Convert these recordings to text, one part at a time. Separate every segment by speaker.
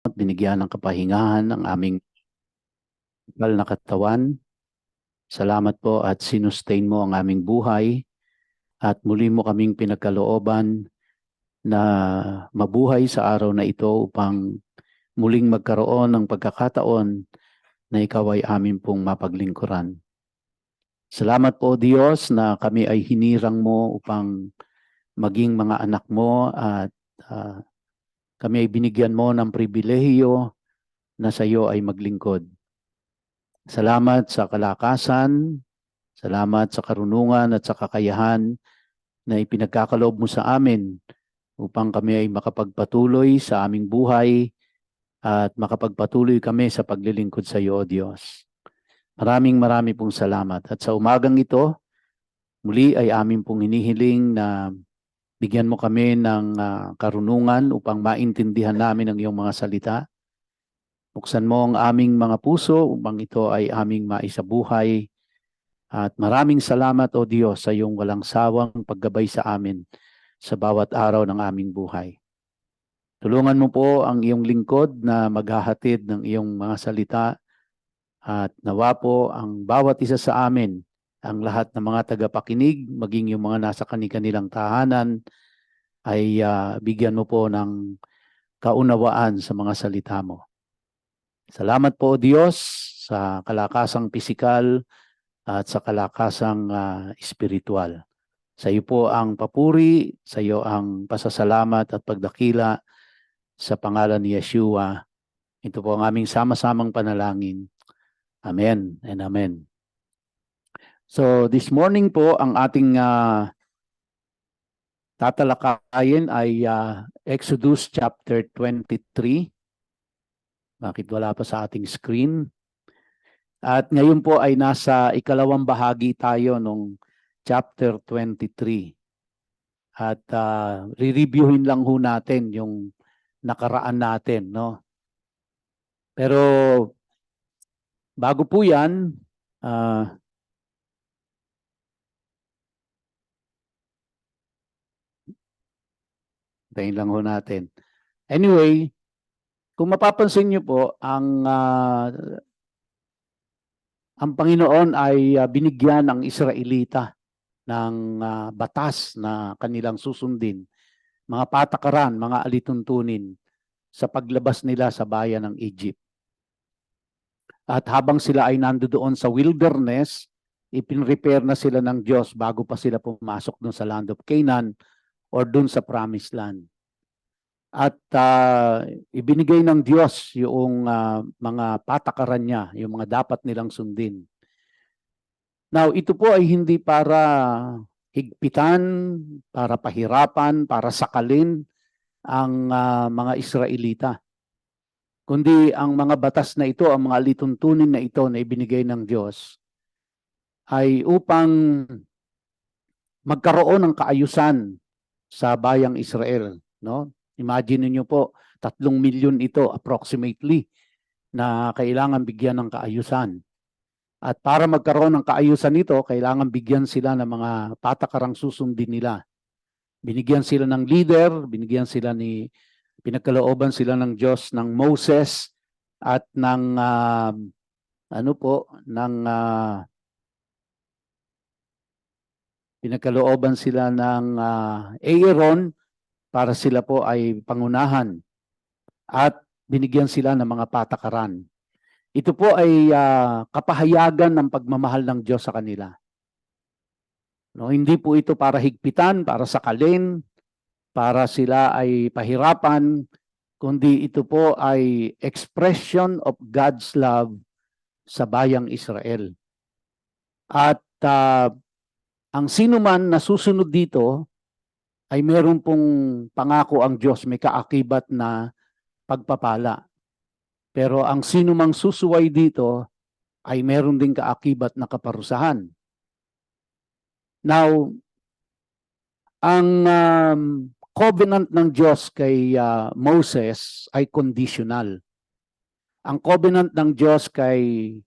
Speaker 1: at binigyan ng kapahingahan ang aming mahal na katawan. Salamat po at sinustain mo ang aming buhay at muli mo kaming pinagkalooban na mabuhay sa araw na ito upang muling magkaroon ng pagkakataon na ikaw ay amin pong mapaglingkuran. Salamat po Diyos na kami ay hinirang mo upang maging mga anak mo at kami ay binigyan mo ng pribilehiyo na sa iyo ay maglingkod. Salamat sa kalakasan, salamat sa karunungan at sa kakayahan na ipinagkakaloob mo sa amin upang kami ay makapagpatuloy sa aming buhay at makapagpatuloy kami sa paglilingkod sa iyo, O Diyos. Maraming pong salamat. At sa umagang ito, muli ay amin pong hinihiling na bigyan mo kami ng karunungan upang maintindihan namin ang iyong mga salita. Buksan mo ang aming mga puso upang ito ay aming maisabuhay. At maraming salamat, O Diyos, sa iyong walang sawang paggabay sa amin sa bawat araw ng aming buhay. Tulungan mo po ang iyong lingkod na maghahatid ng iyong mga salita at nawa po ang bawat isa sa amin, ang lahat ng mga tagapakinig, maging yung mga nasa kanilang tahanan, ay bigyan mo po ng kaunawaan sa mga salita mo. Salamat po, Diyos, sa kalakasang pisikal at sa kalakasang espiritual. Sa iyo po ang papuri, sa iyo ang pasasalamat at pagdakila sa pangalan ni Yeshua. Ito po ang aming sama-samang panalangin. Amen and amen. So this morning po, ang ating tatalakayin ay Exodus chapter 23. Bakit wala pa sa ating screen? At ngayon po ay nasa ikalawang bahagi tayo nung chapter 23. At re-reviewin lang ho natin yung nakaraan natin, no? Pero bago po yan, tayin lang ho natin. Anyway, kung mapapansin niyo po, ang Panginoon ay binigyan ng Israelita ng batas na kanilang susundin, mga patakaran, mga alituntunin sa paglabas nila sa bayan ng Egypt. At habang sila ay nandoon sa wilderness, ipinrepare na sila ng Diyos bago pa sila pumasok dun sa land of Canaan or dun sa promised land. At ibinigay ng Diyos yung mga patakaran niya, yung mga dapat nilang sundin. Now, ito po ay hindi para higpitan, para pahirapan, para sakalin ang mga Israelita. Kundi ang mga batas na ito, ang mga lituntunin na ito na ibinigay ng Diyos ay upang magkaroon ng kaayusan sa bayang Israel, no? Imagine niyo po, 3 milyon ito approximately na kailangan bigyan ng kaayusan. At para magkaroon ng kaayusan nito, kailangan bigyan sila ng mga patakarang susundin nila. Binigyan sila ng leader, pinagkalooban sila ng Diyos ng Moses at ng pinagkalooban sila ng Aaron para sila po ay pangunahan at binigyan sila ng mga patakaran. Ito po ay kapahayagan ng pagmamahal ng Diyos sa kanila. No, hindi po ito para higpitan, para sakalin, para sila ay pahirapan, kundi ito po ay expression of God's love sa bayang Israel. At ang sino man na susunod dito ay meron pong pangako ang Diyos, may kaakibat na pagpapala. Pero ang sino mang susuway dito ay meron ding kaakibat na kaparusahan. Now, ang covenant ng Diyos kay Moses ay conditional. Ang covenant ng Diyos kay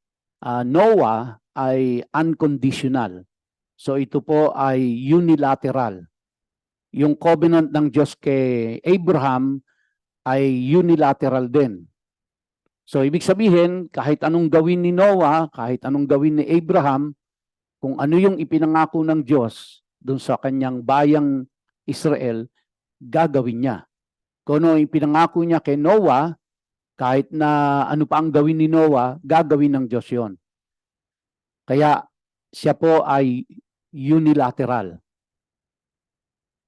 Speaker 1: Noah ay unconditional. So ito po ay unilateral. Yung covenant ng Diyos kay Abraham ay unilateral din. So ibig sabihin, kahit anong gawin ni Noah, kahit anong gawin ni Abraham, kung ano yung ipinangako ng Diyos dun sa kanyang bayang Israel, gagawin niya. Kung ano yung ipinangako niya kay Noah, kahit na ano pa ang gawin ni Noah, gagawin ng Diyos yon. Kaya siya po ay unilateral.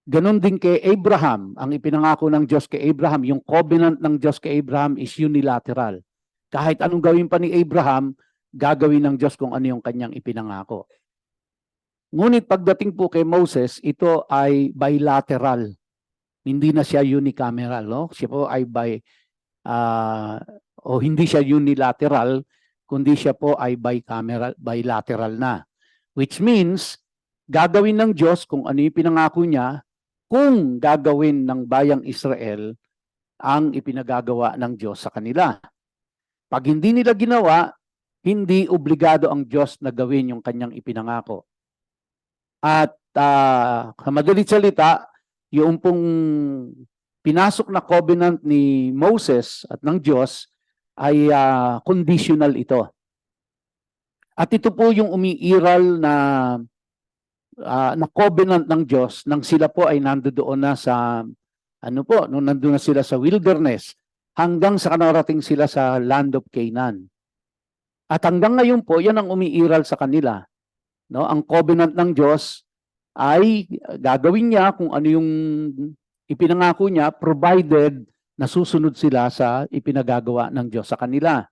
Speaker 1: Ganon din kay Abraham, ang ipinangako ng Diyos kay Abraham, yung covenant ng Diyos kay Abraham is unilateral. Kahit anong gawin pa ni Abraham, gagawin ng Diyos kung ano yung kanyang ipinangako. Ngunit pagdating po kay Moses, ito ay bilateral. Hindi na siya unicameral, no? Siya po ay hindi siya unilateral, kundi siya po ay bilateral na. Which means, gagawin ng Diyos kung ano yung pinangako niya, kung gagawin ng bayang Israel ang ipinagagawa ng Diyos sa kanila. Pag hindi nila ginawa, hindi obligado ang Diyos na gawin yung kanyang ipinangako. At sa madalit salita, yung pong pinasok na covenant ni Moses at ng Diyos ay conditional ito. At ito po yung umiiral na covenant ng Diyos nang sila po ay nandoon na sa nung nandoon na sila sa wilderness hanggang sa nakarating sila sa land of Canaan. At hanggang ngayon po, yan ang umiiral sa kanila. No, ang covenant ng Diyos ay gagawin niya kung ano yung ipinangako niya provided na susunod sila sa ipinagagawa ng Diyos sa kanila.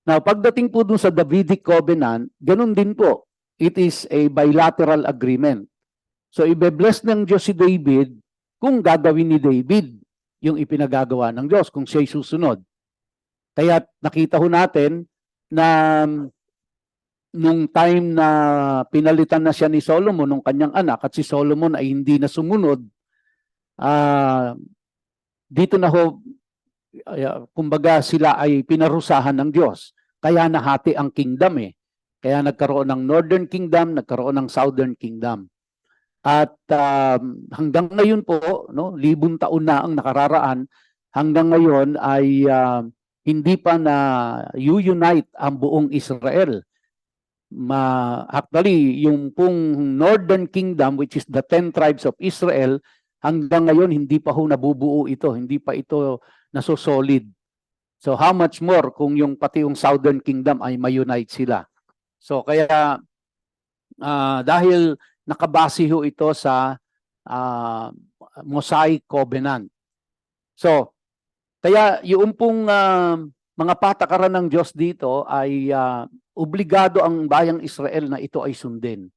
Speaker 1: Now, pagdating po dun sa Davidic covenant, ganun din po. It is a bilateral agreement. So, ibe-bless ng Diyos si David kung gagawin ni David yung ipinagagawa ng Diyos, kung siya'y susunod. Kaya nakita ho natin na nung time na pinalitan na siya ni Solomon, nung kanyang anak, at si Solomon ay hindi na sumunod, dito na ho, kumbaga sila ay pinarusahan ng Diyos. Kaya nahati ang kingdom eh. Kaya nagkaroon ng Northern Kingdom, nagkaroon ng Southern Kingdom. At hanggang ngayon po, no, 1,000 taon na ang nakararaan, hanggang ngayon ay hindi pa na unite ang buong Israel. Actually, yung pong Northern Kingdom, which is the 10 tribes of Israel, hanggang ngayon hindi pa ho nabubuo ito, hindi pa ito nasosolid. So how much more kung yung pati yung Southern Kingdom ay ma-unite sila. So kaya dahil nakabase ho ito sa Mosaic Covenant. So kaya yung pong mga patakaran ng Diyos dito ay obligado ang bayang Israel na ito ay sundin.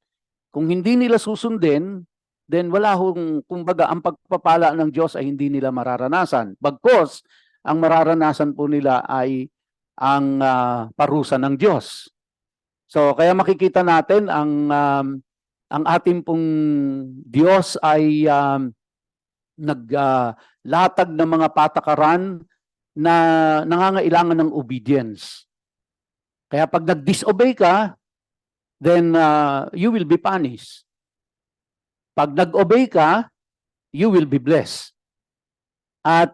Speaker 1: Kung hindi nila susundin, then wala hong, kumbaga, ang pagpapala ng Diyos ay hindi nila mararanasan. Bagkos, ang mararanasan po nila ay ang parusa ng Diyos. So, kaya makikita natin ang ating pong Diyos ay naglatag ng mga patakaran na nangangailangan ng obedience. Kaya pag nag-disobey ka, then you will be punished. Pag nag-obey ka, you will be blessed. At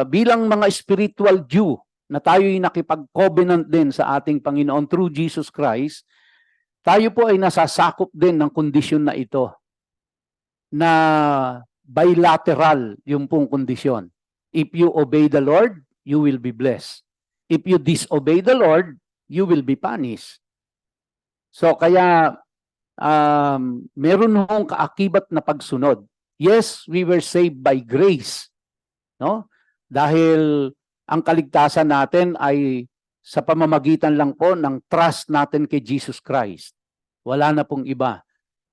Speaker 1: bilang mga spiritual Jew, na tayo'y nakipag-covenant din sa ating Panginoon through Jesus Christ, tayo po ay nasasakop din ng kondisyon na ito, na bilateral yung pong kondisyon. If you obey the Lord, you will be blessed. If you disobey the Lord, you will be punished. So kaya meron hong kaakibat na pagsunod. Yes, we were saved by grace, no? Dahil ang kaligtasan natin ay sa pamamagitan lang po ng trust natin kay Jesus Christ. Wala na pong iba,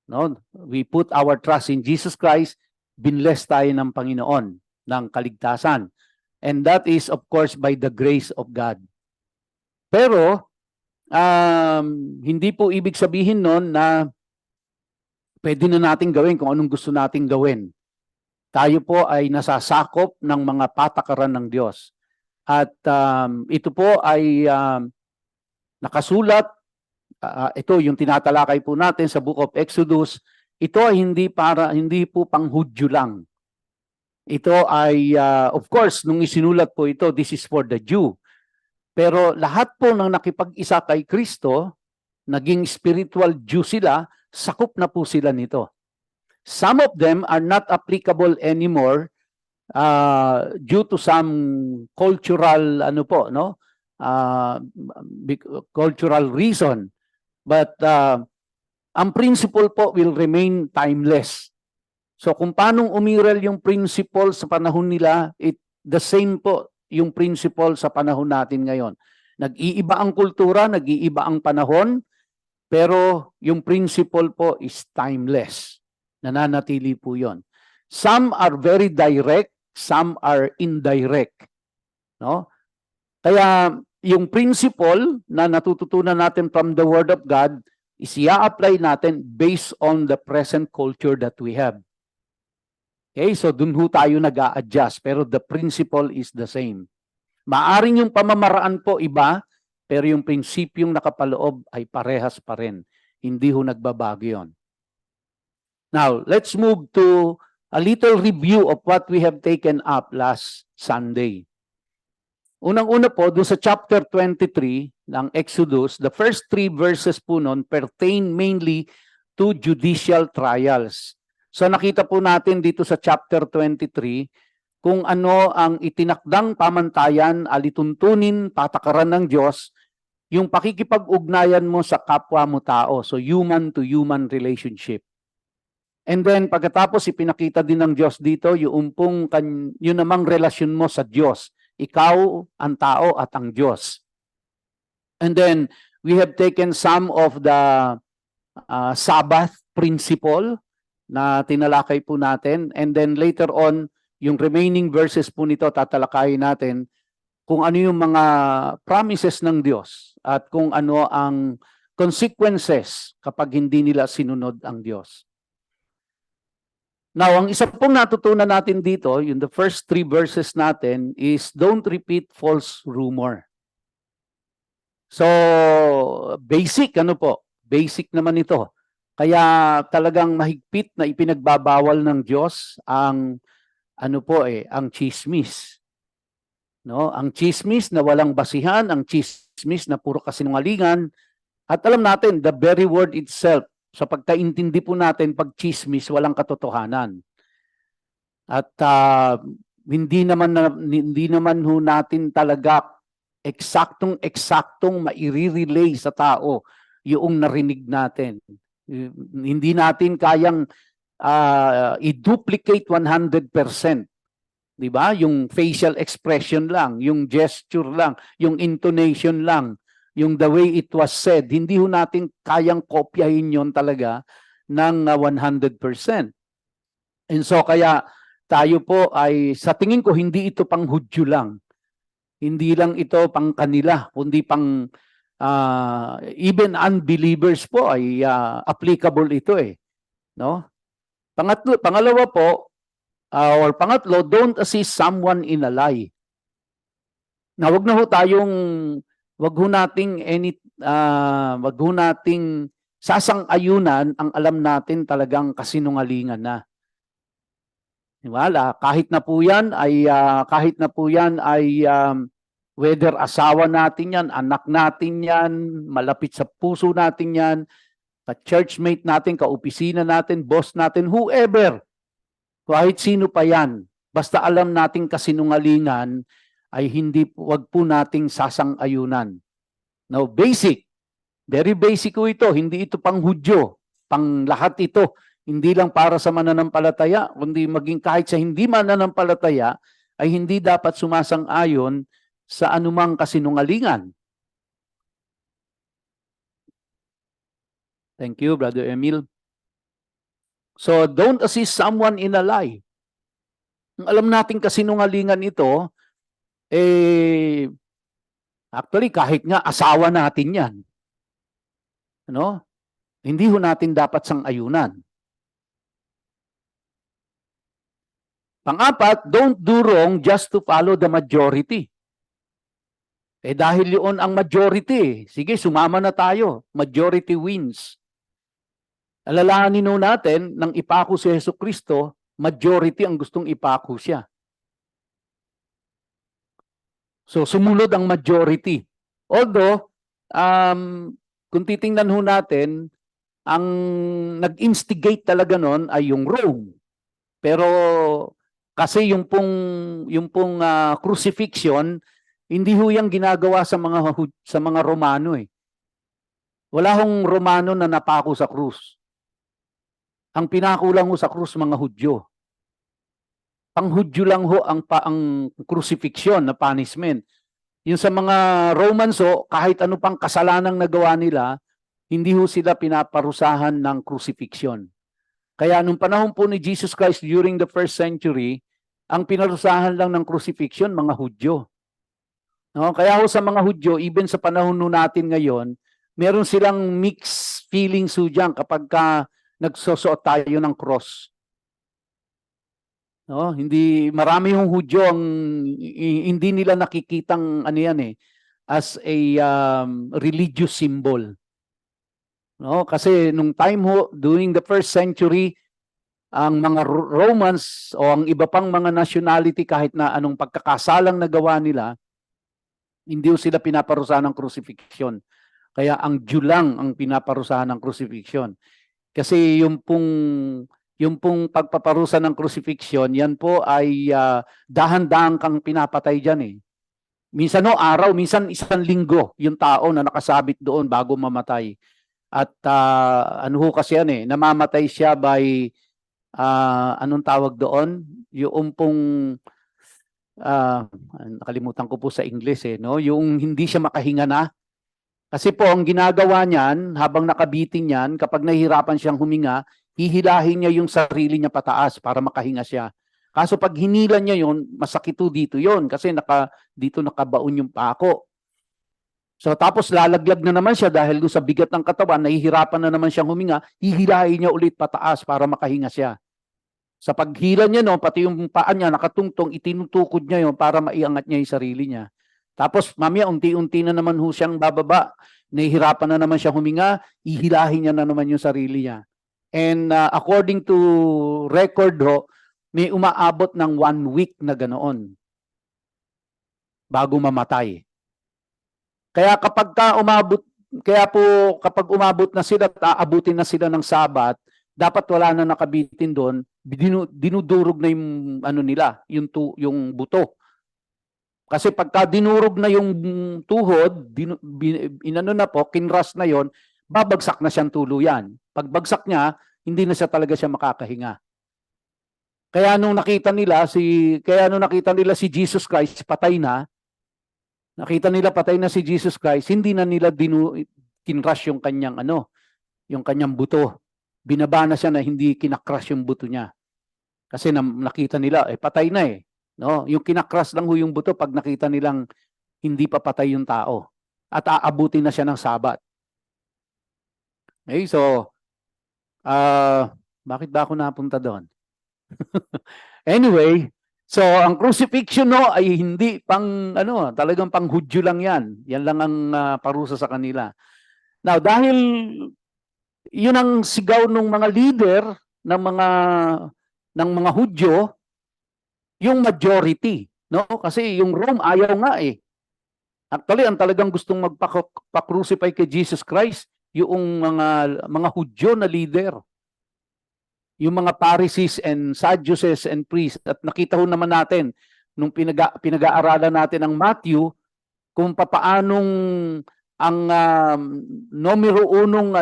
Speaker 1: no? We put our trust in Jesus Christ, binless tayo ng Panginoon ng kaligtasan. And that is of course by the grace of God. Pero hindi po ibig sabihin nun na pwede na natin gawin kung anong gusto nating gawin. Tayo po ay nasasakop ng mga patakaran ng Diyos. At ito po ay nakasulat, ito yung tinatalakay po natin sa Book of Exodus, ito ay hindi po pang Hudyo lang. Ito ay, of course, nung isinulat po ito, this is for the Jew. Pero lahat po ng nakipag-isa kay Kristo, naging spiritual Jew sila, sakop na po sila nito. Some of them are not applicable anymore due to some cultural cultural reason, but ang principle po will remain timeless. So kung paanong umiral yung principle sa panahon nila, the same po yung principle sa panahon natin ngayon. Nag-iiba ang kultura, nag-iiba ang panahon, pero yung principle po is timeless. Nananatili po yon. Some are very direct, some are indirect. No? Kaya yung principle na natututunan natin from the Word of God is i-apply natin based on the present culture that we have. Okay, so dun ho tayo nag-a-adjust, pero the principle is the same. Maaring yung pamamaraan po iba, pero yung prinsipyong nakapaloob ay parehas pa rin. Hindi ho nagbabago yun. Now, let's move to a little review of what we have taken up last Sunday. Unang-una po, doon sa chapter 23 ng Exodus, the first 3 verses po nun pertain mainly to judicial trials. So nakita po natin dito sa chapter 23 kung ano ang itinakdang pamantayan, alituntunin, patakaran ng Diyos, yung pakikipag-ugnayan mo sa kapwa mo tao. So human-to-human relationship. And then pagkatapos ipinakita din ng Diyos dito yung yun namang relasyon mo sa Diyos. Ikaw, ang tao at ang Diyos. And then we have taken some of the Sabbath principle na tinalakay po natin. And then later on, yung remaining verses po nito tatalakayin natin kung ano yung mga promises ng Diyos at kung ano ang consequences kapag hindi nila sinunod ang Diyos. Now, ang isa pong natutunan natin dito, yung the first 3 verses natin is don't repeat false rumor. So, basic basic naman ito. Kaya talagang mahigpit na ipinagbabawal ng Diyos ang ang chismis. No, ang chismis na walang basihan, ang chismis na puro kasinungalingan. At alam natin, the very word itself, sa pagkaintindi po natin, pag chismis, walang katotohanan. At hindi naman ho natin talaga eksaktong maire-relay sa tao yung narinig natin. Hindi natin kayang i-duplicate 100%. Di ba? Yung facial expression lang, yung gesture lang, yung intonation lang, yung the way it was said, hindi ho natin kayang kopyahin yon talaga ng 100%. And so kaya tayo po ay, sa tingin ko, hindi ito pang Hudyo lang. Hindi lang ito pang kanila, kundi pang even unbelievers po ay applicable ito no? Pangalawa po, pangatlo, don't assist someone in a lie. Na wag ho nating sasang-ayunan ang alam natin talagang kasinungalingan na. Wala, kahit na po yan ay whether asawa natin yan, anak natin yan, malapit sa puso natin yan, ka-churchmate natin, ka-opisina natin, boss natin, whoever, kahit sino pa yan, basta alam nating kasinungalingan, ay wag po nating sasang-ayunan. Now, basic, very basic ko ito, hindi ito pang Hudyo, pang lahat ito, hindi lang para sa mananampalataya, kundi maging kahit sa hindi mananampalataya, ay hindi dapat sumasang-ayon sa anumang kasinungalingan. Thank you, Brother Emil. So, don't assist someone in a lie. Alam natin kasinungalingan ito, actually, kahit nga asawa natin yan. Ano? Hindi ho natin dapat sang-ayunan. Pang-apat, don't do wrong just to follow the majority. Dahil yun ang majority, sige, sumama na tayo. Majority wins. Alalahanin natin nang ipako si Jesucristo, majority ang gustong ipako siya. So sumunod ang majority. Although, kung titingnan ho natin, ang nag-instigate talaga nun ay yung Rome. Pero kasi yung pong crucifixion, hindi ho yan ginagawa sa mga Romano eh. Wala hong Romano na napako sa krus. Ang pinako lang ho sa krus mga Hudyo. Pang-Hudyo lang ho ang crucifixion na punishment. Yung sa mga Romans ho, kahit ano pang kasalanang nagawa nila, hindi ho sila pinaparusahan ng crucifixion. Kaya nung panahon po ni Jesus Christ during the first century, ang pinarusahan lang ng crucifixion, mga Hudyo. No? Kaya ho sa mga Hudyo, even sa panahon nun natin ngayon, meron silang mixed feelings ho dyan kapag nagsusuot tayo ng cross. No, hindi marami yung Hudyo ang hindi nila nakikitang ano yan as a religious symbol. No, kasi nung time ho during the first century ang mga Romans o ang iba pang mga nationality kahit na anong pagkakasalang nagawa nila hindi sila pinaparusahan ng crucifixion. Kaya ang Jew lang ang pinaparusahan ng crucifixion. Kasi yung pong pagpaparusa ng crucifixion, yan po ay dahan-dahan kang pinapatay dyan eh. Minsan araw, minsan isang linggo yung tao na nakasabit doon bago mamatay. At ano ho kasi yan eh, namamatay siya by, anong tawag doon? Yung pong, nakalimutan ko po sa English eh, no? Yung hindi siya makahinga na. Kasi po ang ginagawa niyan, habang nakabitin yan, kapag nahihirapan siyang huminga, hihilahin niya yung sarili niya pataas para makahinga siya. Kaso pag hinila niya yon, masakit dito yon kasi dito nakabaon yung pako. So tapos lalaglag na naman siya dahil sa bigat ng katawan, nahihirapan na naman siyang huminga, hihilahin niya ulit pataas para makahinga siya. Sa paghila niya, no, pati yung paa niya nakatungtong, itinutukod niya yon para maiangat niya yung sarili niya. Tapos mamaya unti-unti na naman ho siyang bababa, nahihirapan na naman siyang huminga, hihilahin niya na naman yung sarili niya. And according to record ho, may umaabot ng 1 week na ganoon bago mamatay. Kaya kapag umabot na sila at aabutin na sila ng Sabat, dapat wala na nakabitin doon, dinudurog na yung ano nila, yung buto. Kasi pagka dinurog na yung tuhod, inano na po, kinras na yon, babagsak na siyang tuluyan. Pagbagsak niya, hindi na siya talaga siya makakahinga. Kaya nung nakita nila si Jesus Christ patay na, nakita nila patay na si Jesus Christ, hindi na nila kinrush yung kanyang yung kanyang buto. Binaba na siya na hindi kinakrush yung buto niya. Kasi nakita nila patay na eh. No, yung kinakrush lang yung buto pag nakita nilang hindi pa patay yung tao at aabutin na siya ng Sabat. Okay, so bakit ba ako napunta doon? Anyway, so ang crucifixion ay hindi talagang pang Hudyo lang yan. Yan lang ang parusa sa kanila. Now, dahil yun ang sigaw ng mga leader ng mga Hudyo, yung majority, no? Kasi yung Rome ayaw nga eh. Actually, ang talagang gustong magpa-crucify kay Jesus Christ, yung mga Hudyo na leader. Yung mga Pharisees and Sadducees and priests. At nakita ho naman natin nung pinag-aaralan natin ang Matthew kung papaanong ang numero unong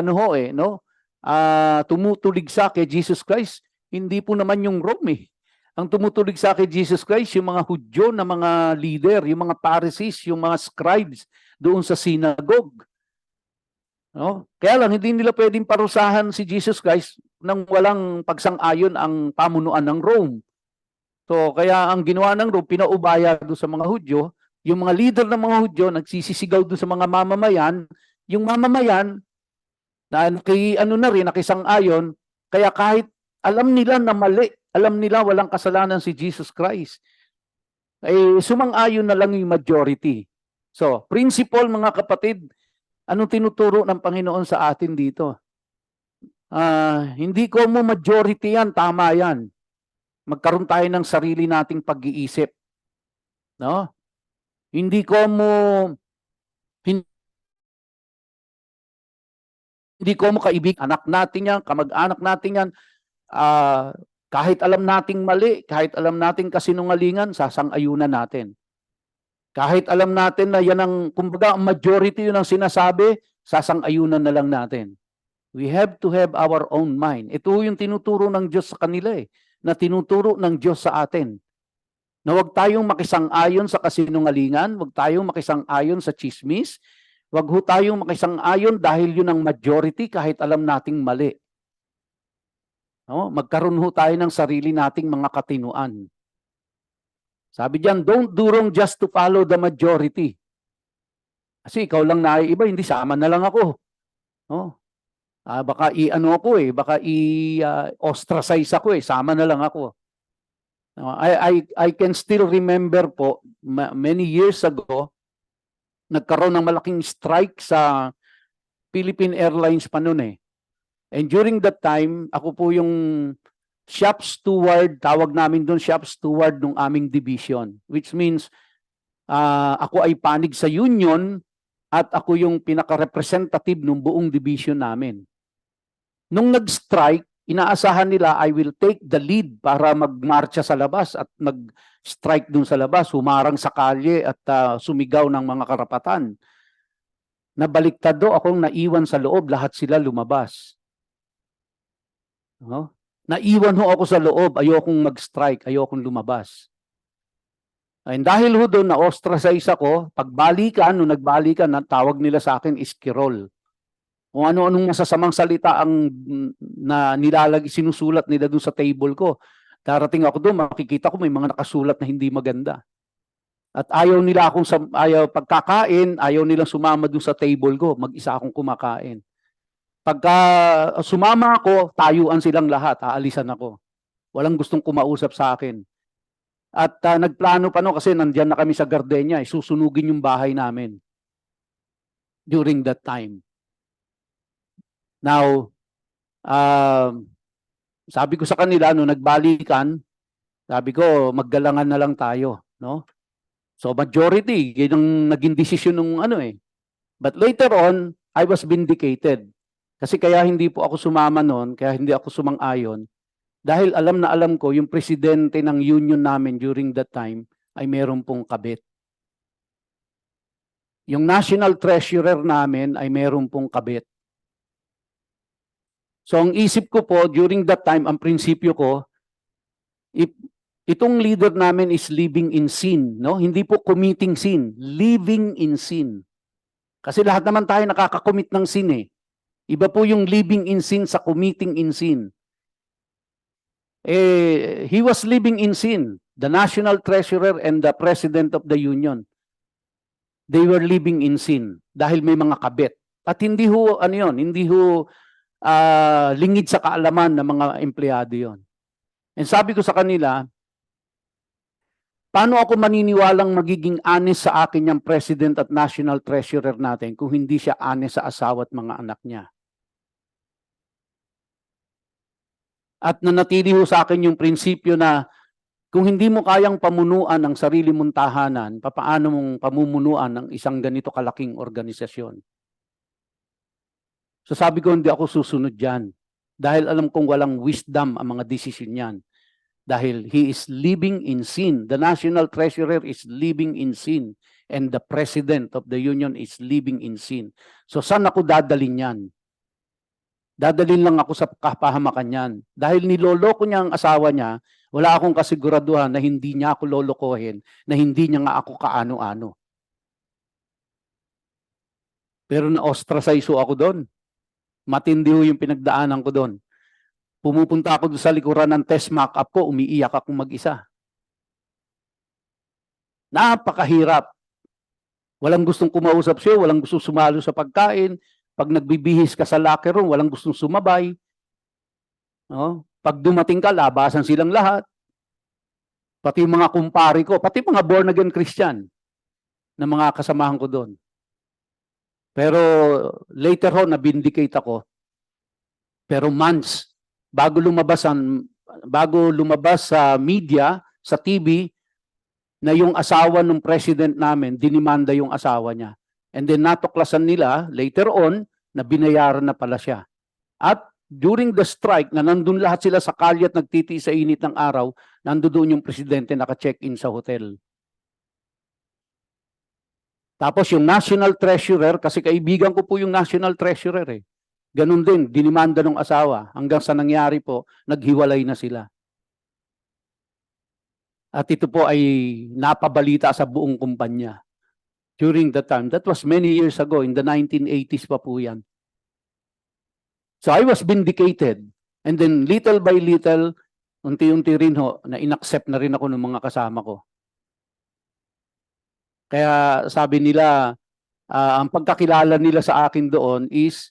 Speaker 1: tumutuligsa kay Jesus Christ, hindi po naman yung Rome eh. Ang tumutulig sa kay Jesus Christ, yung mga Hudyo na mga leader, yung mga Pharisees, yung mga scribes doon sa synagogue. No? Kaya lang, hindi nila pwedeng parusahan si Jesus Christ nang walang pagsang-ayon ang pamunuan ng Rome. So, kaya ang ginawa ng Rome, pinaubaya doon sa mga Hudyo, yung mga leader ng mga Hudyo, nagsisisigaw doon sa mga mamamayan, yung mamamayan, na nakisang-ayon, kaya kahit alam nila na mali, alam nila walang kasalanan si Jesus Christ, sumang-ayon na lang yung majority. So, principle mga kapatid, anong tinuturo ng Panginoon sa atin dito? Hindi ko mo majority yan, tama yan. magkaroon tayo ng sarili nating pag-iisip. No? Hindi ko mo hindi ko mo kaibig, anak natin yan, kamag-anak natin yan, kahit alam nating mali, kahit alam nating kasinungalingan, sasang-ayunan natin. Kahit alam natin na yan ang, kumbaga, majority yun ang sinasabi, sasang-ayunan na lang natin. We have to have our own mind. Ito yung tinuturo ng Diyos sa kanila na tinuturo ng Diyos sa atin. Na huwag tayong makisang-ayon sa kasinungalingan, huwag tayong makisang-ayon sa chismis, huwag ho tayong makisang-ayon dahil yun ang majority kahit alam nating mali. No? Magkaroon ho tayo ng sarili nating mga katinuan. Sabi diyan, don't do wrong just to follow the majority. Kasi ikaw lang naiiba, hindi sama na lang ako. No? Baka i-ano ako baka i-ostracize ako sama na lang ako. I can still remember po, many years ago, nagkaroon ng malaking strike sa Philippine Airlines pa noon And during that time, ako po yung shop steward, tawag namin doon shop steward ng aming division. Which means, ako ay panig sa union at ako yung pinaka-representative ng buong division namin. Nung nag-strike, inaasahan nila I will take the lead para magmarcha sa labas at mag-strike dun sa labas, humarang sa kalye at sumigaw ng mga karapatan. Nabaliktad do akong naiwan sa loob, lahat sila lumabas. No? Naiwan ho ako sa loob, ayokong mag-strike, ayokong lumabas. And dahil ho doon na-ostracize ako, nung nagbalikan, tawag nila sa akin iskirol. Kung ano-anong masasamang salita ang sinusulat nila doon sa table ko. Darating ako doon, makikita ko may mga nakasulat na hindi maganda. At ayaw nila pagkakain, ayaw nilang sumama doon sa table ko, mag-isa akong kumakain. Pagka sumama ako, tayuan silang lahat, aalisan ako. Walang gustong kumausap sa akin. At nagplano pa kasi nandiyan na kami sa Gardenia, susunugin yung bahay namin during that time. Now, sabi ko sa kanila, nung nagbalikan, sabi ko, maggalangan na lang tayo. No? So, majority, yun ang naging desisyon ng But later on, I was vindicated. Kasi kaya hindi po ako sumama noon, kaya hindi ako sumang-ayon, dahil alam na alam ko, yung presidente ng union namin during that time ay meron pong kabit. Yung national treasurer namin ay meron pong kabit. So ang isip ko po, during that time, ang prinsipyo ko, itong leader namin is living in sin. No? Hindi po committing sin, living in sin. Kasi lahat naman tayo nakakakommit ng sin Iba po yung living in sin sa committing in sin. He was living in sin. The national treasurer and the president of the union. They were living in sin dahil may mga kabit. At hindi ho, hindi ho lingid sa kaalaman ng mga empleyado yon. And sabi ko sa kanila, paano ako maniniwalang magiging honest sa akin yung president at national treasurer natin kung hindi siya honest sa asawa at mga anak niya? At nanatili ho sa akin yung prinsipyo na kung hindi mo kayang pamunuan ang sarili mong tahanan, papaano mong pamumunuan ng isang ganito kalaking organisasyon? So sabi ko, hindi ako susunod dyan. Dahil alam kong walang wisdom ang mga desisyon niyan. Dahil he is living in sin. The national treasurer is living in sin. And the president of the union is living in sin. So saan ako dadalhin yan? Dadalhin lang ako sa kapahamakan yan. Dahil niloloko niya ang asawa niya, wala akong kasiguraduhan na hindi niya ako lolokohin, na hindi niya nga ako kaano-ano. Pero na-ostracize ako doon. Matindi yung pinagdaanan ko doon. Pumupunta ako doon sa likuran ng test mock-up ko, umiiyak akong mag-isa. Napakahirap. Walang gustong kumausap siya, walang gustong sumalo sa pagkain. Pag nagbibihis ka sa locker room, walang gustong sumabay. No? Pag dumating ka, labasan silang lahat. Pati mga kumpari ko, pati mga born-again Christian na mga kasamahan ko doon. Pero later on, nabindicate ako. Pero months, bago lumabas ang bago lumabas sa media, sa TV, na yung asawa ng president namin, dinimanda yung asawa niya. And then natuklasan nila later on na binayaran na pala siya. At during the strike, na nandun lahat sila sa kalye at nagtitiis sa init ng araw, nandoon yung presidente naka-check-in sa hotel. Tapos yung National Treasurer, kasi kaibigan ko po yung National Treasurer eh. Ganun din, dinimanda ng asawa. Hanggang sa nangyari po, naghiwalay na sila. At ito po ay napabalita sa buong kumpanya. During that time, that was many years ago, in the 1980s pa po yan. So I was vindicated. And then little by little, unti-unti rin ho, na inaccept na rin ako ng mga kasama ko. Kaya sabi nila, ang pagkakilala nila sa akin doon is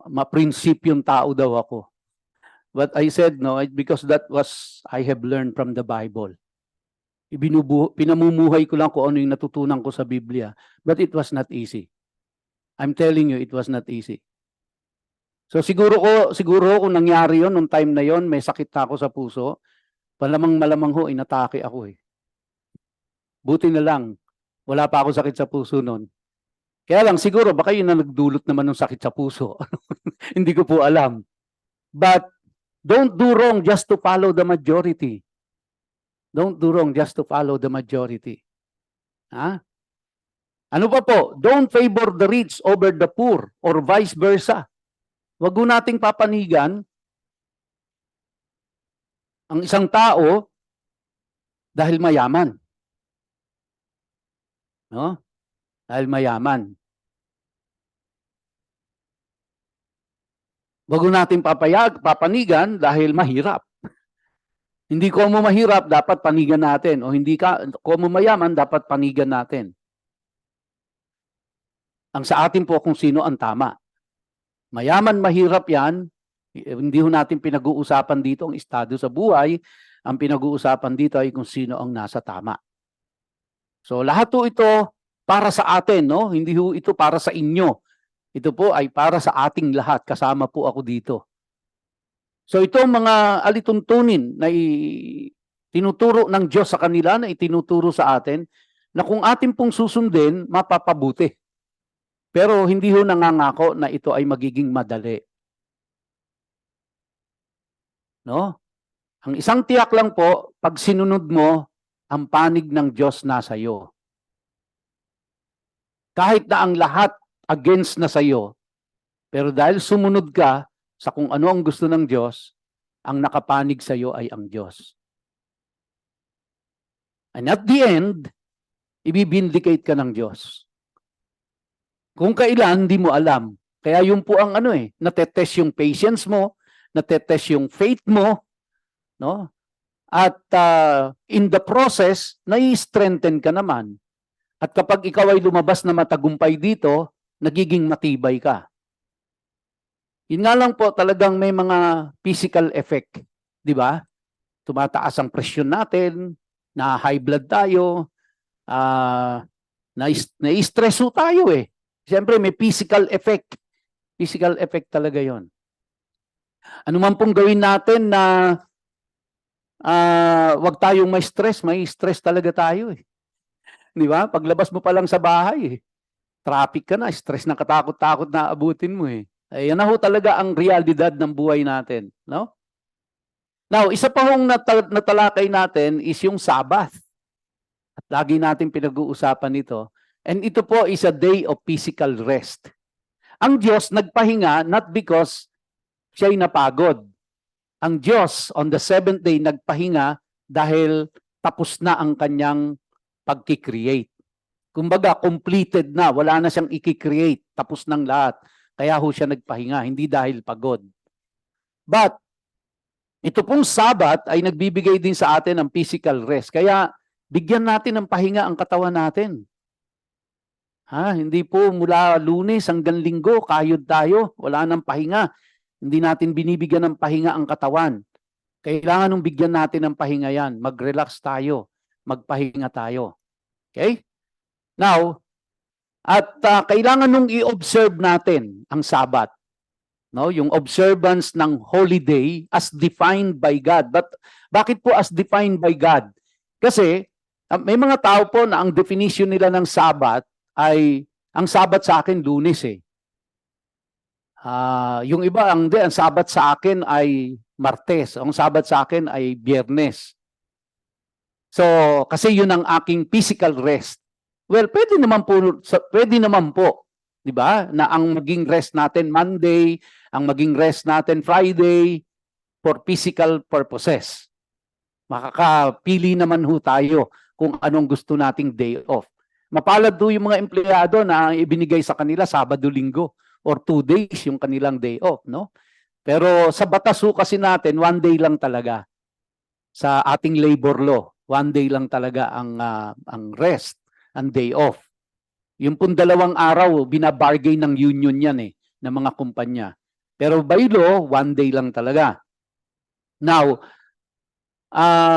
Speaker 1: maprinsipyong tao daw ako. But I said no, because that was, I have learned from the Bible. Pinamumuhay ko lang kung ano yung natutunan ko sa Biblia. But it was not easy. I'm telling you, it was not easy. So siguro kung nangyari yon nung time na yon, may sakit na ako sa puso, malamang ho, inatake ako eh. Buti na lang, wala pa ako sakit sa puso noon. Kaya lang siguro baka yun na nagdulot naman ng sakit sa puso. Hindi ko po alam. But don't do wrong just to follow the majority. Don't do wrong just to follow the majority. Ha? Ano pa po? Don't favor the rich over the poor or vice versa. Wag mo nating papanigan ang isang tao dahil mayaman. No? Dahil mayaman. Wag mo nating papanigan dahil mahirap. Hindi ko mo mahirap, dapat panigan natin. O hindi ko mo mayaman, dapat panigan natin. Ang sa atin po kung sino ang tama. Mayaman, mahirap yan. Hindi ho natin pinag-uusapan dito ang estado sa buhay. Ang pinag-uusapan dito ay kung sino ang nasa tama. So lahat po ito para sa atin, no? Hindi ho ito para sa inyo. Ito po ay para sa ating lahat. Kasama po ako dito. So ito mga alituntunin na tinuturo ng Diyos sa kanila, na itinuturo sa atin, na kung atin pong susundin, mapapabuti. Pero hindi ho nangangako na ito ay magiging madali. No? Ang isang tiyak lang po, pag sinunod mo, ang panig ng Diyos nasa iyo. Kahit na ang lahat against na sa iyo, pero dahil sumunod ka sa kung ano ang gusto ng Diyos, ang nakapanig sa iyo ay ang Diyos. And at the end, ibibindicate ka ng Diyos. Kung kailan, hindi mo alam. Kaya yun po ang natetest yung patience mo, natetest yung faith mo, no? At in the process, nai-strengthen ka naman. At kapag ikaw ay lumabas na matagumpay dito, nagiging matibay ka. Yun nga lang po, talagang may mga physical effect. Di ba? Tumataas ang presyon natin, na high blood tayo, na-stress tayo eh. Siyempre may physical effect. Physical effect talaga yon. Ano man pong gawin natin na wag tayong may stress talaga tayo eh. Di ba? Paglabas mo pa lang sa bahay, traffic ka na, stress na katakot-takot na abutin mo eh. Ay, yan na ho talaga ang realidad ng buhay natin. No? Now, isa pa hong natalakay natin is yung Sabbath. At lagi natin pinag-uusapan ito. And ito po is a day of physical rest. Ang Diyos nagpahinga not because siya'y napagod. Ang Diyos on the seventh day nagpahinga dahil tapos na ang kanyang pagkikreate. Kumbaga, completed na. Wala na siyang ikikreate. Tapos ng lahat. Kaya ho siya nagpahinga, hindi dahil pagod. But, ito pong Sabbath ay nagbibigay din sa atin ng physical rest. Kaya, bigyan natin ng pahinga ang katawan natin. Hindi po mula Lunes hanggang Linggo, kayod tayo, wala nang pahinga. Hindi natin binibigyan ng pahinga ang katawan. Kailangan nung bigyan natin ng pahinga yan. Mag-relax tayo, magpahinga tayo. Okay? Now, at kailangan nung i-observe natin ang Sabbath. No, yung observance ng holiday as defined by God. But bakit po as defined by God? Kasi may mga tao po na ang definition nila ng Sabbath ay ang Sabbath sa akin Lunes eh. Yung iba ang Sabbath sa akin ay Martes, ang Sabbath sa akin ay Biyernes. So, kasi yun ang aking physical rest. Well, pwede naman po, 'di ba? Na ang maging rest natin Monday, ang maging rest natin Friday for physical purposes. Makakapili naman ho tayo kung anong gusto nating day off. Mapalad do yung mga empleyado na ibinigay sa kanila Sabado, Linggo or 2 days yung kanilang day off, no? Pero sa batas ho kasi natin, 1 day lang talaga. Sa ating labor law, 1 day lang talaga ang rest, ang day off. Yung pong 2 araw, binabargain ng union yan eh, ng mga kumpanya. Pero by law, 1 day lang talaga. Now,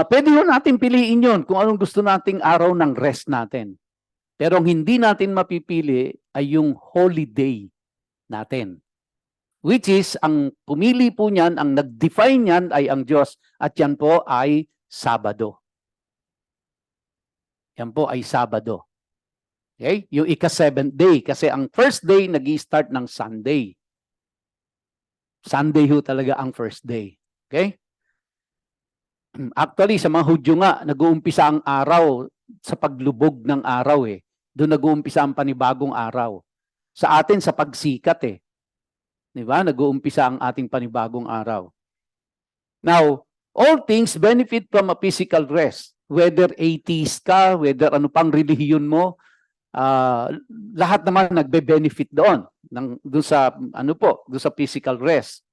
Speaker 1: pwede ho natin piliin yon kung anong gusto nating araw ng rest natin. Pero ang hindi natin mapipili ay yung holiday natin. Which is, ang pumili po niyan, ang nag-define niyan ay ang Diyos. At yan po ay Sabado. Yan po ay Sabado. Okay? Yung ika-7th day. Kasi ang first day, nag-i-start ng Sunday. Sunday ho talaga ang first day. Okay? Actually, sa mga Hudyo nga, nag-uumpisa ang araw sa paglubog ng araw eh. Doon nag-uumpisa ang panibagong araw. Sa atin, sa pagsikat eh. Di ba? Nag-uumpisa ang ating panibagong araw. Now, all things benefit from a physical rest. Whether atheist ka, whether ano pang relihiyon mo, lahat naman nagbe-benefit doon. Doon sa, doon sa physical rest.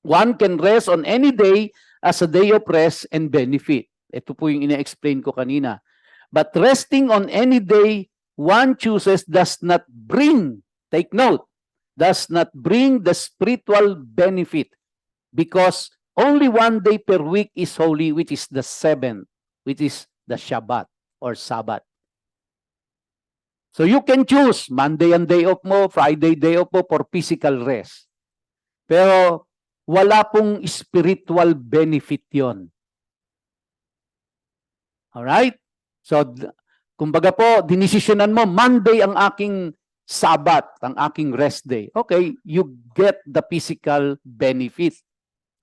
Speaker 1: One can rest on any day as a day of rest and benefit. Ito po yung ina-explain ko kanina. But resting on any day one chooses does not bring, take note, does not bring the spiritual benefit because only 1 day per week is holy, which is the 7th, which is the Shabbat or Sabbath. So you can choose Monday ang day off mo, Friday day off mo for physical rest. Pero wala pong spiritual benefit yon. Alright? So, kumbaga po, dinesisyonan mo, Monday ang aking Sabbath, ang aking rest day. Okay, you get the physical benefit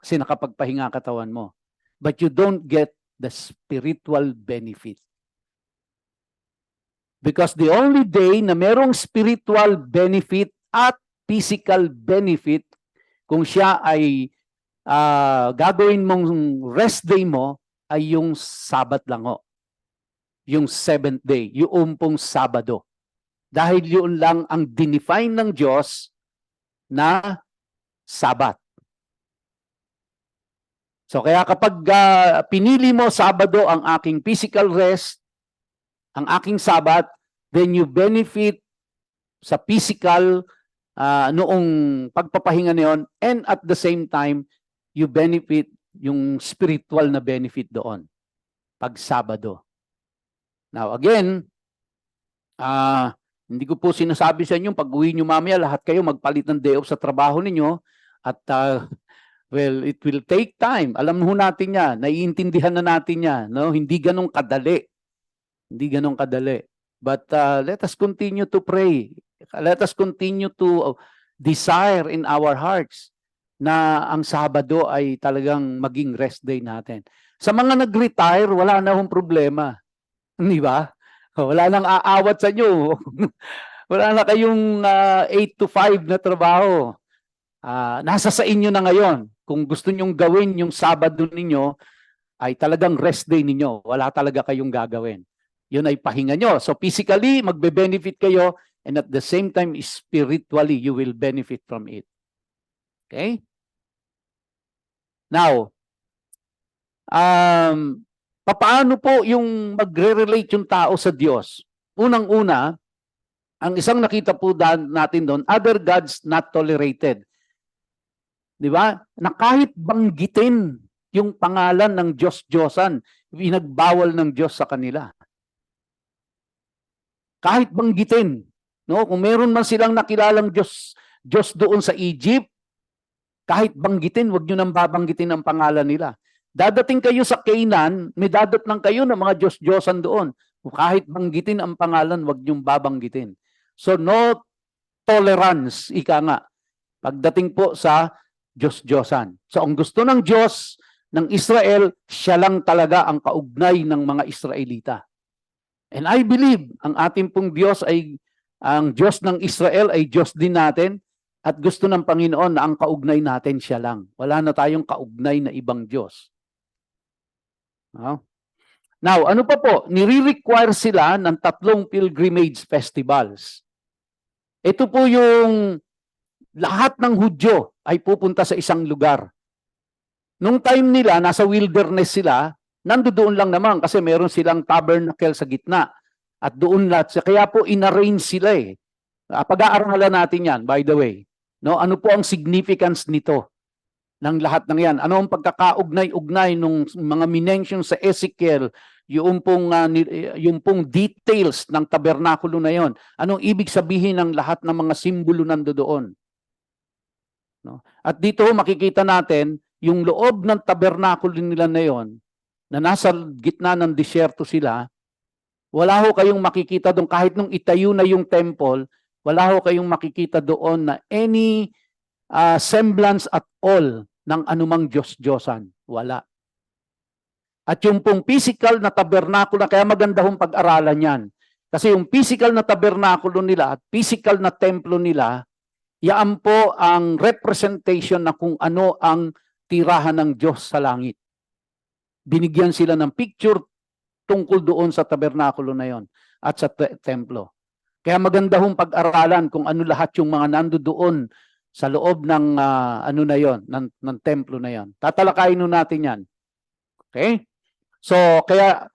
Speaker 1: kasi nakapagpahinga katawan mo. But you don't get the spiritual benefit. Because the only day na merong spiritual benefit at physical benefit, kung siya ay gagawin mong rest day mo, ay yung Sabbath lang ho. Yung 7th day, yung pong Sabado. Dahil yun lang ang dinefine ng Diyos na Sabbath. So kaya kapag pinili mo Sabado ang aking physical rest, ang aking Sabbath, then you benefit sa physical noong pagpapahinga na yun, and at the same time, you benefit yung spiritual na benefit doon pag Sabado. Now again, hindi ko po sinasabi sa inyo, pag-uwi nyo mamaya, lahat kayo magpalit ng day off sa trabaho ninyo at well, it will take time. Alam ho natin yan, naiintindihan na natin yan. No? Hindi ganun kadali. Hindi ganun kadali. But let us continue to pray. Let us continue to desire in our hearts na ang Sabado ay talagang maging rest day natin. Sa mga nag-retire, wala na hong problema. Di ba? Wala nang aawat sa inyo. Wala na kayong 8 to 5 na trabaho. Nasa sa inyo na ngayon. Kung gusto nyong gawin yung Sabado ninyo, ay talagang rest day ninyo. Wala talaga kayong gagawin. Yun ay pahinga nyo. So physically, magbe-benefit kayo, and at the same time, spiritually, you will benefit from it. Okay? Now, paano po yung magre-relate yung tao sa Diyos? Unang-una, ang isang nakita po natin doon, other gods not tolerated. Di ba? Na kahit banggitin yung pangalan ng Diyos-Diyosan, inagbawal ng Diyos sa kanila. Kahit banggitin, no? Kung meron man silang nakilalang Diyos doon sa Egypt, Kahit banggitin, wag nyo nang babanggitin ang pangalan nila. Dadating kayo sa Canaan, may dadatnan kayo ng mga Diyos-Diyosan doon. Kahit banggitin ang pangalan, wag nyo babanggitin. So no tolerance, ika nga, pagdating po sa Diyos-Diyosan. So ang gusto ng Diyos ng Israel, siya lang talaga ang kaugnay ng mga Israelita. And I believe, ang ating pong Diyos ay, ang Diyos ng Israel ay Diyos din natin, at gusto ng Panginoon na ang kaugnay natin siya lang. Wala na tayong kaugnay na ibang Diyos. Now, ano pa po? Nire-require sila ng 3 pilgrimage festivals. Ito po yung lahat ng Hudyo ay pupunta sa isang lugar. Nung time nila, nasa wilderness sila, nandoon lang naman kasi meron silang tabernacle sa gitna. At doon lahat. Kaya po inarrange sila eh. Pag-aaralan natin yan, by the way. No, ano po ang significance nito ng lahat ng yan? Ano ang pagkakaugnay-ugnay ng mga minention sa Ezekiel, yung pong details ng tabernakulo na yon? Anong ibig sabihin ng lahat ng mga simbolo nandoon? No? At dito makikita natin yung loob ng tabernakulo nila na yon, na nasa gitna ng disyerto sila. Wala ho kayong makikita doon kahit nung itayo na yung temple. Wala ho kayong makikita doon na any semblance at all ng anumang Diyos-Diyosan. Wala. At yung pong physical na tabernakulo, kaya maganda hong pag-aralan yan. Kasi yung physical na tabernakulo nila at physical na templo nila, yan po ang representation na kung ano ang tirahan ng Diyos sa langit. Binigyan sila ng picture tungkol doon sa tabernakulo na yon at sa templo. Kaya maganda hong pag-aralan kung ano lahat yung mga nandoon sa loob ng ano na yon, ng templo na yon. Tatalakayin natin yan. Okay? So, kaya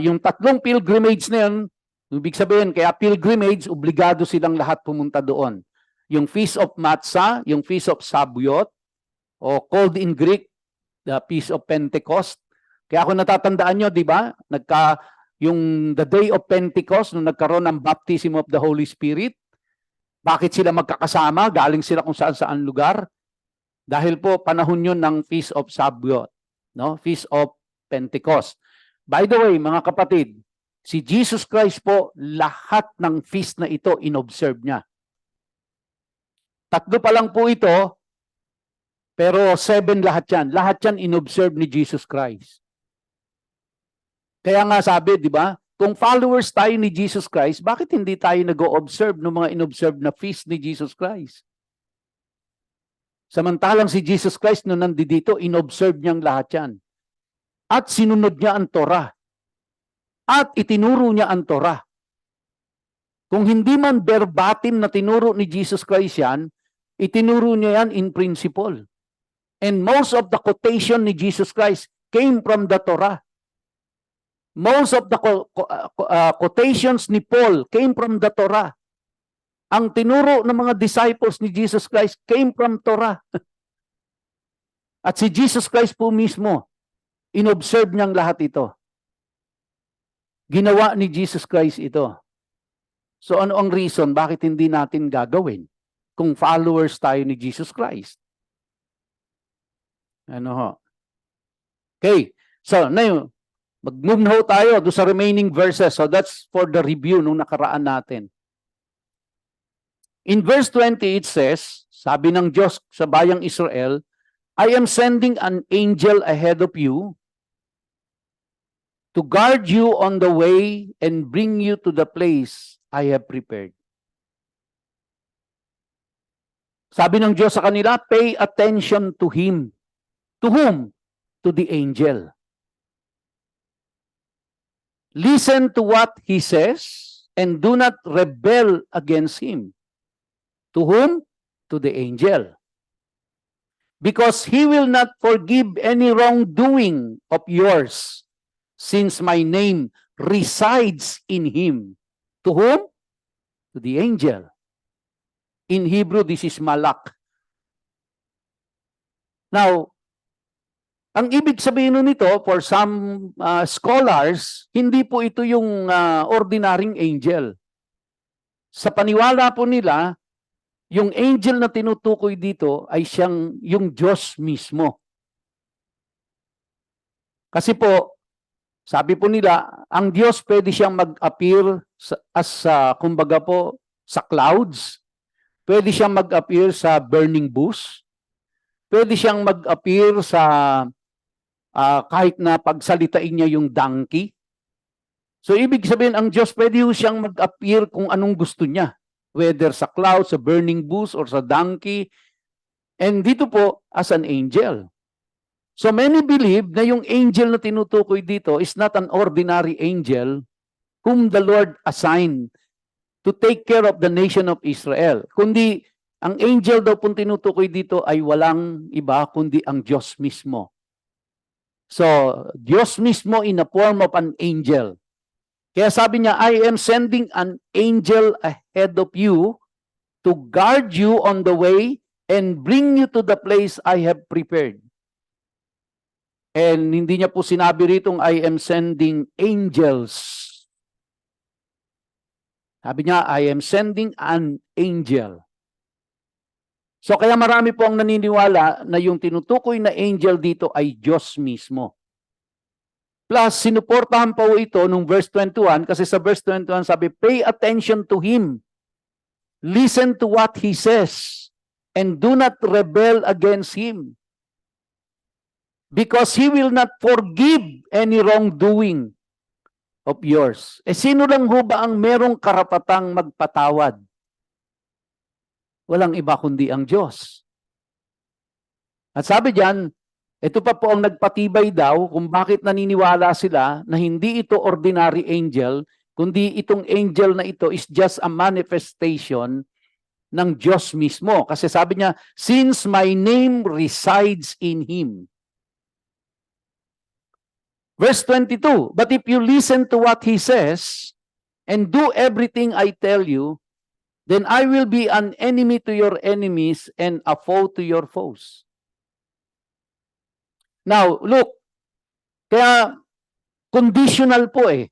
Speaker 1: yung 3 pilgrimage na yun, ibig sabihin, kaya pilgrimage, obligado silang lahat pumunta doon. Yung Feast of Matzah, yung Feast of Shavuot, o called in Greek, the Feast of Pentecost. Kaya kung natatandaan nyo, di ba? Yung the day of Pentecost, nung nagkaroon ng baptism of the Holy Spirit, bakit sila magkakasama? Galing sila kung saan-saan lugar. Dahil po, panahon yun ng Feast of Shavuot, no? Feast of Pentecost. By the way, mga kapatid, si Jesus Christ po, lahat ng feast na ito, inobserve niya. 3 pa lang po ito, pero 7 lahat yan. Lahat yan inobserve ni Jesus Christ. Kaya nga sabi, di ba, kung followers tayo ni Jesus Christ, bakit hindi tayo nag-o-observe ng mga inobserve na feast ni Jesus Christ? Samantalang si Jesus Christ nung nandito, inobserve niyang lahat yan. At sinunod niya ang Torah. At itinuro niya ang Torah. Kung hindi man verbatim na tinuro ni Jesus Christ yan, itinuro niya yan in principle. And most of the quotation ni Jesus Christ came from the Torah. Most of the quotations ni Paul came from the Torah. Ang tinuro ng mga disciples ni Jesus Christ came from Torah. At si Jesus Christ po mismo, inobserve niyang lahat ito. Ginawa ni Jesus Christ ito. So ano ang reason bakit hindi natin gagawin kung followers tayo ni Jesus Christ? Ano ho? Okay. So, na mag-move na ho tayo do sa remaining verses. So that's for the review nung nakaraan natin. In verse 20 it says, sabi ng Diyos sa bayang Israel, I am sending an angel ahead of you to guard you on the way and bring you to the place I have prepared. Sabi ng Diyos sa kanila, pay attention to Him. To whom? To the angel. Listen to what He says and do not rebel against Him. To whom? To the angel. Because He will not forgive any wrongdoing of yours, since my name resides in Him. To whom? To the angel. In Hebrew, this is malak. Now, ang ibig sabihin nito, for some scholars, hindi po ito yung ordinaryong angel. Sa paniwala po nila, yung angel na tinutukoy dito ay yung Diyos mismo. Kasi po, sabi po nila, ang Diyos pwede siyang mag-appear kumbaga po, sa clouds. Pwede siyang mag-appear sa burning bush. Pwede siyang mag-appear sa kahit na pagsalitain niya yung donkey. So ibig sabihin, ang Diyos pwede siyang mag-appear kung anong gusto niya. Whether sa clouds, sa burning bush, or sa donkey. And dito po, as an angel. So many believe na yung angel na tinutukoy dito is not an ordinary angel whom the Lord assigned to take care of the nation of Israel. Kundi, ang angel daw pong tinutukoy dito ay walang iba kundi ang Diyos mismo. So, Diyos mismo in the form of an angel. Kaya sabi niya, I am sending an angel ahead of you to guard you on the way and bring you to the place I have prepared. And hindi niya po sinabi ritong I am sending angels. Sabi niya, I am sending an angel. So kaya marami po ang naniniwala na yung tinutukoy na angel dito ay Diyos mismo. Plus, sinuportahan po ito nung verse 21 kasi sa verse 21 sabi, pay attention to Him. Listen to what He says and do not rebel against Him. Because He will not forgive any wrongdoing of yours. Sino lang ho ba ang merong karapatang magpatawad? Walang iba kundi ang Diyos. At sabi diyan, ito pa po ang nagpatibay daw kung bakit naniniwala sila na hindi ito ordinary angel, kundi itong angel na ito is just a manifestation ng Diyos mismo. Kasi sabi niya, since my name resides in Him. Verse 22, but if you listen to what He says and do everything I tell you, then I will be an enemy to your enemies and a foe to your foes. Now, look, kaya conditional po eh.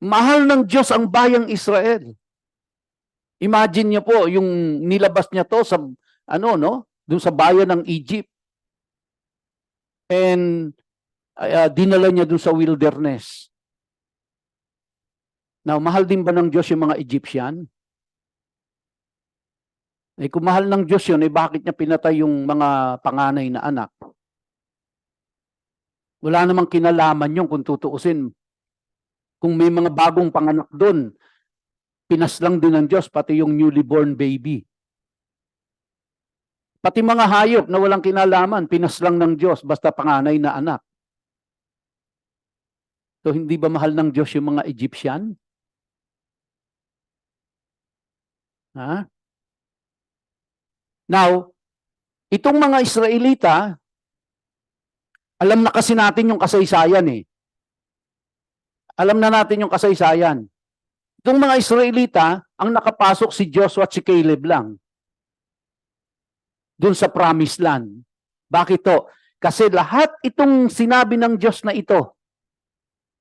Speaker 1: Mahal ng Diyos ang bayang Israel. Imagine niyo po yung nilabas niya to sa doon sa bayan ng Egypt. And dinala niya doon sa wilderness. Now, mahal din ba ng Diyos yung mga Egyptian? Eh kung mahal ng Diyos yun, eh bakit niya pinatay yung mga panganay na anak? Wala namang kinalaman yun kung tutuusin. Kung may mga bagong panganak doon, pinaslang din ng Diyos, pati yung newly born baby. Pati mga hayop na walang kinalaman, pinaslang ng Diyos, basta panganay na anak. So hindi ba mahal ng Diyos yung mga Egyptian? Ha? Now, itong mga Israelita, alam na kasi natin yung kasaysayan eh. Alam na natin yung kasaysayan. Itong mga Israelita, ang nakapasok si Joshua at si Caleb lang. Doon sa promised land. Bakit to? Kasi lahat itong sinabi ng Diyos na ito,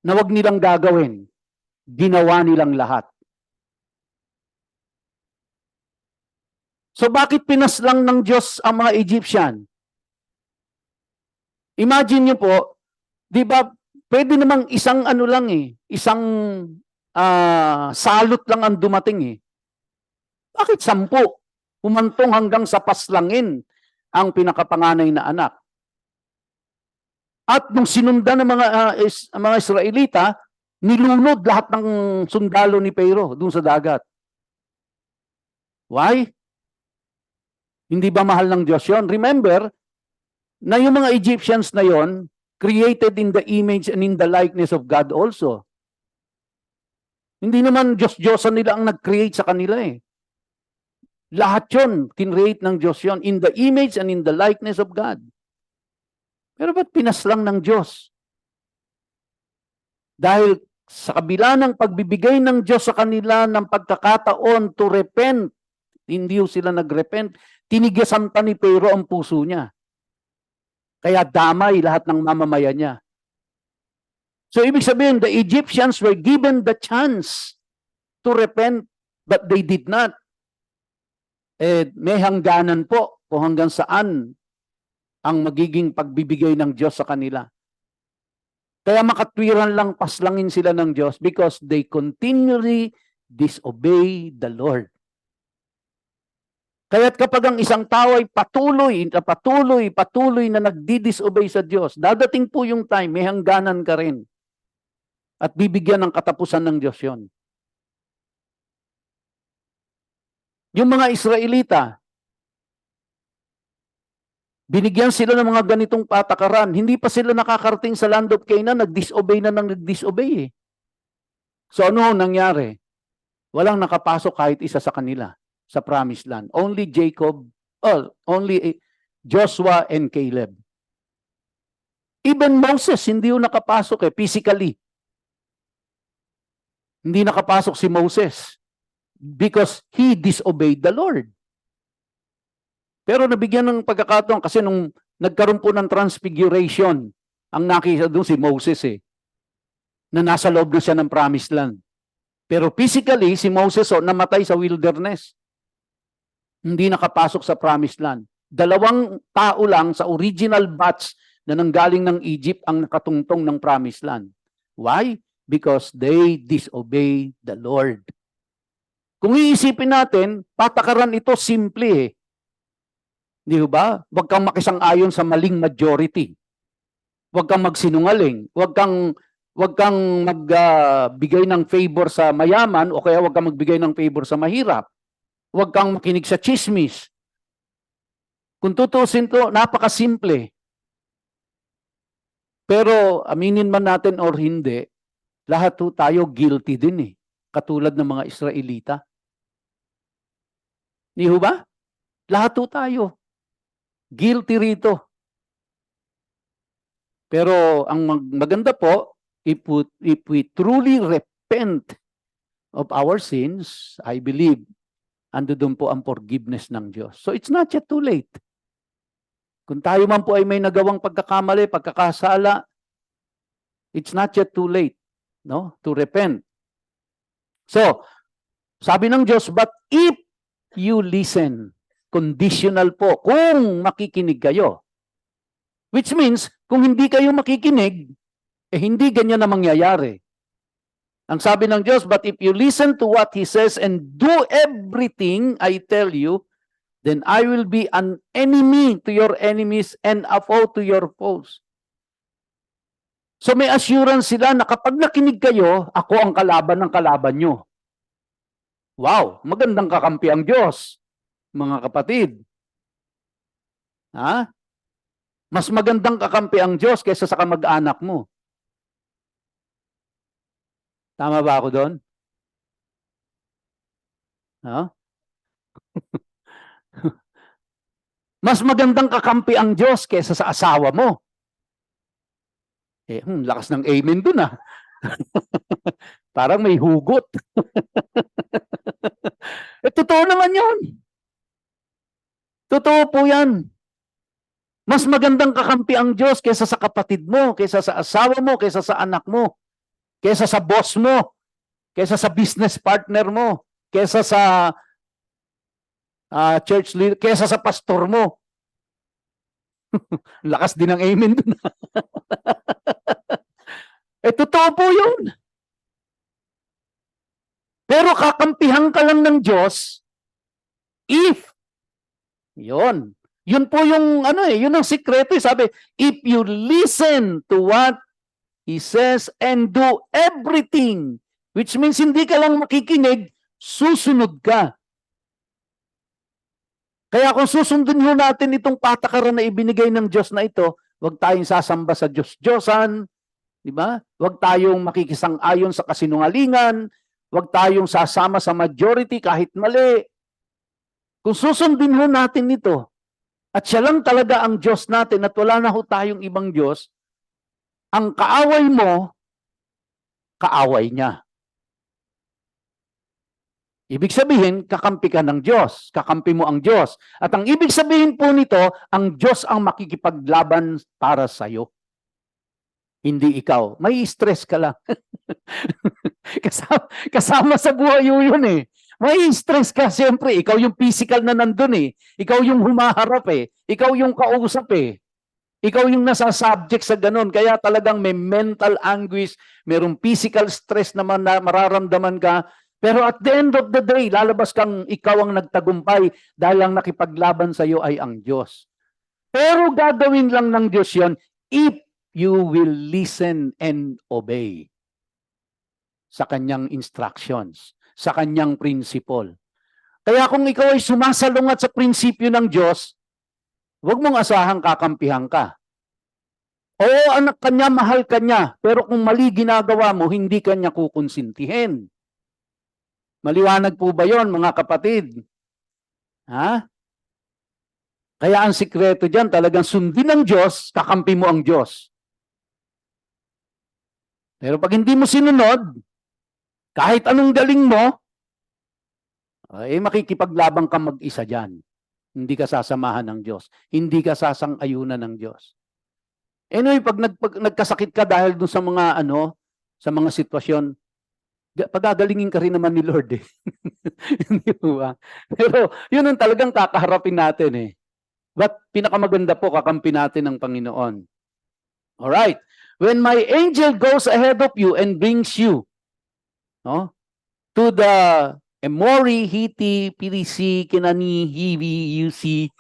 Speaker 1: na wag nilang gagawin, ginawa nilang lahat. So bakit pinaslang ng Diyos ang mga Egyptian? Imagine niyo po, di ba, pwede namang isang isang salot lang ang dumating eh. Bakit 10? Humantong hanggang sa paslangin ang pinakapanganay na anak. At nung sinundan ng mga Israelita, nilunod lahat ng sundalo ni Pharaoh dun sa dagat. Why? Hindi ba mahal ng Diyos yun? Remember, na yung mga Egyptians na yon created in the image and in the likeness of God also. Hindi naman Diyos-Diyosan nila ang nag-create sa kanila eh. Lahat yun, kinreate ng Diyos yun, in the image and in the likeness of God. Pero ba't pinaslang ng Diyos? Dahil sa kabila ng pagbibigay ng Diyos sa kanila ng pagkakataon to repent, hindi sila nag-repent, tinigasan pa ni Pharaoh ang puso niya. Kaya damay lahat ng mamamayan niya. So ibig sabihin, the Egyptians were given the chance to repent But they did not. May hangganan po kung hanggang saan ang magiging pagbibigay ng Diyos sa kanila. Kaya makatwiran lang, paslangin sila ng Diyos because they continually disobey the Lord. Kaya't kapag ang isang tao ay patuloy na nagdi-disobey sa Diyos, dadating po yung time, may hangganan ka rin. At bibigyan ng katapusan ng Diyos yon. Yung mga Israelita, binigyan sila ng mga ganitong patakaran. Hindi pa sila nakakarating sa land of Canaan, nag-disobey na ng nag-disobey eh. So ano nangyari? Walang nakapasok kahit isa sa kanila sa promised land. Only Joshua and Caleb. Even Moses, hindi yung nakapasok physically. Hindi nakapasok si Moses because he disobeyed the Lord. Pero nabigyan ng pagkakataon kasi nung nagkaroon po ng transfiguration, ang nakita doon si Moses na nasa loob na siya ng promised land. Pero physically, si Moses namatay sa wilderness. Hindi nakapasok sa promised land. 2 tao lang sa original batch na nanggaling ng Egypt ang nakatungtong ng promised land. Why? Because they disobey the Lord. Kung iisipin natin, patakaran ito simple Di ba? Huwag kang makisang-ayon sa maling majority. Huwag kang magsinungaling. Huwag kang magbigay ng favor sa mayaman o kaya huwag kang magbigay ng favor sa mahirap. Huwag kang makinig sa chismis. Kung tutusin to, napakasimple. Pero aminin man natin or hindi, lahat tayo guilty din katulad ng mga Israelita. Di ba? Lahat tayo. Guilty rito. Pero ang maganda po, if we truly repent of our sins, I believe, ando doon po ang forgiveness ng Diyos. So it's not yet too late. Kung tayo man po ay may nagawang pagkakamali, pagkakasala, it's not yet too late, to repent. So, sabi ng Diyos, but if you listen, conditional po, kung makikinig kayo. Which means, kung hindi kayo makikinig, hindi ganyan na mangyayari. Ang sabi ng Diyos, but if you listen to what He says and do everything I tell you, then I will be an enemy to your enemies and a foe to your foes. So may assurance sila na kapag nakinig kayo, ako ang kalaban ng kalaban nyo. Wow, magandang kakampi ang Diyos. Mga kapatid. Mas magandang kakampi ang Diyos kaysa sa kamag-anak mo. Tama ba ako doon? Mas magandang kakampi ang Diyos kaysa sa asawa mo. Lakas ng amen doon Parang may hugot. Totoo naman yun. Totoo po yan. Mas magandang kakampi ang Diyos kaysa sa kapatid mo, kaysa sa asawa mo, kaysa sa anak mo, kaysa sa boss mo, kaysa sa business partner mo, kaysa sa church leader, kaysa sa pastor mo. Lakas din ng amen dun. Totoo po yun. Pero kakampihan ka lang ng Diyos if yun po yung yun ang sikreto sabi, if you listen to what He says and do everything, which means hindi ka lang makikinig, susunod ka. Kaya kung susundin ho natin itong patakaran na ibinigay ng Diyos na ito, huwag tayong sasamba sa Diyos-Diyosan, di ba? Huwag tayong makikisang-ayon sa kasinungalingan, huwag tayong sasama sa majority kahit mali. Kung susundin ho natin ito, at siya lang talaga ang Diyos natin at wala na ho tayong ibang Diyos, ang kaaway mo, kaaway niya. Ibig sabihin, kakampi ka ng Diyos. Kakampi mo ang Diyos. At ang ibig sabihin po nito, ang Diyos ang makikipaglaban para sa'yo. Hindi ikaw. May stress ka lang. kasama sa buhay yun May stress ka, siyempre. Ikaw yung physical na nandun eh. Ikaw yung humaharap eh. Ikaw yung kausap eh. Ikaw yung nasa subject sa ganun. Kaya talagang may mental anguish, mayroong physical stress naman na mararamdaman ka. Pero at the end of the day, lalabas kang ikaw ang nagtagumpay dahil ang nakipaglaban sa iyo ay ang Diyos. Pero gagawin lang ng Diyos yon if you will listen and obey sa kanyang instructions, sa kanyang principle. Kaya kung ikaw ay sumasalungat sa prinsipyo ng Diyos, huwag mong asahang kakampihan ka. Oo, anak kanya, mahal kanya. Pero kung mali ginagawa mo, hindi kanya kukonsintihin. Maliwanag po ba yon, mga kapatid? Ha? Kaya ang sikreto dyan, talagang sundin ng Diyos, kakampi mo ang Diyos. Pero pag hindi mo sinunod, kahit anong galing mo, ay makikipaglabang ka mag-isa dyan. Hindi ka sasamahan ng Diyos. Hindi ka sasang-ayunan ng Diyos. Anyway, pag nagkasakit ka dahil dun sa mga sa mga sitwasyon, pagagalingin ka rin naman ni Lord eh. Hindi ba? Pero yun ang talagang kakaharapin natin eh. But pinakamaganda po, kakampi natin ng Panginoon. Alright. When my angel goes ahead of you and brings you to the Emori, Hiti, Pirisi, Kinani, Hivi, Yusi.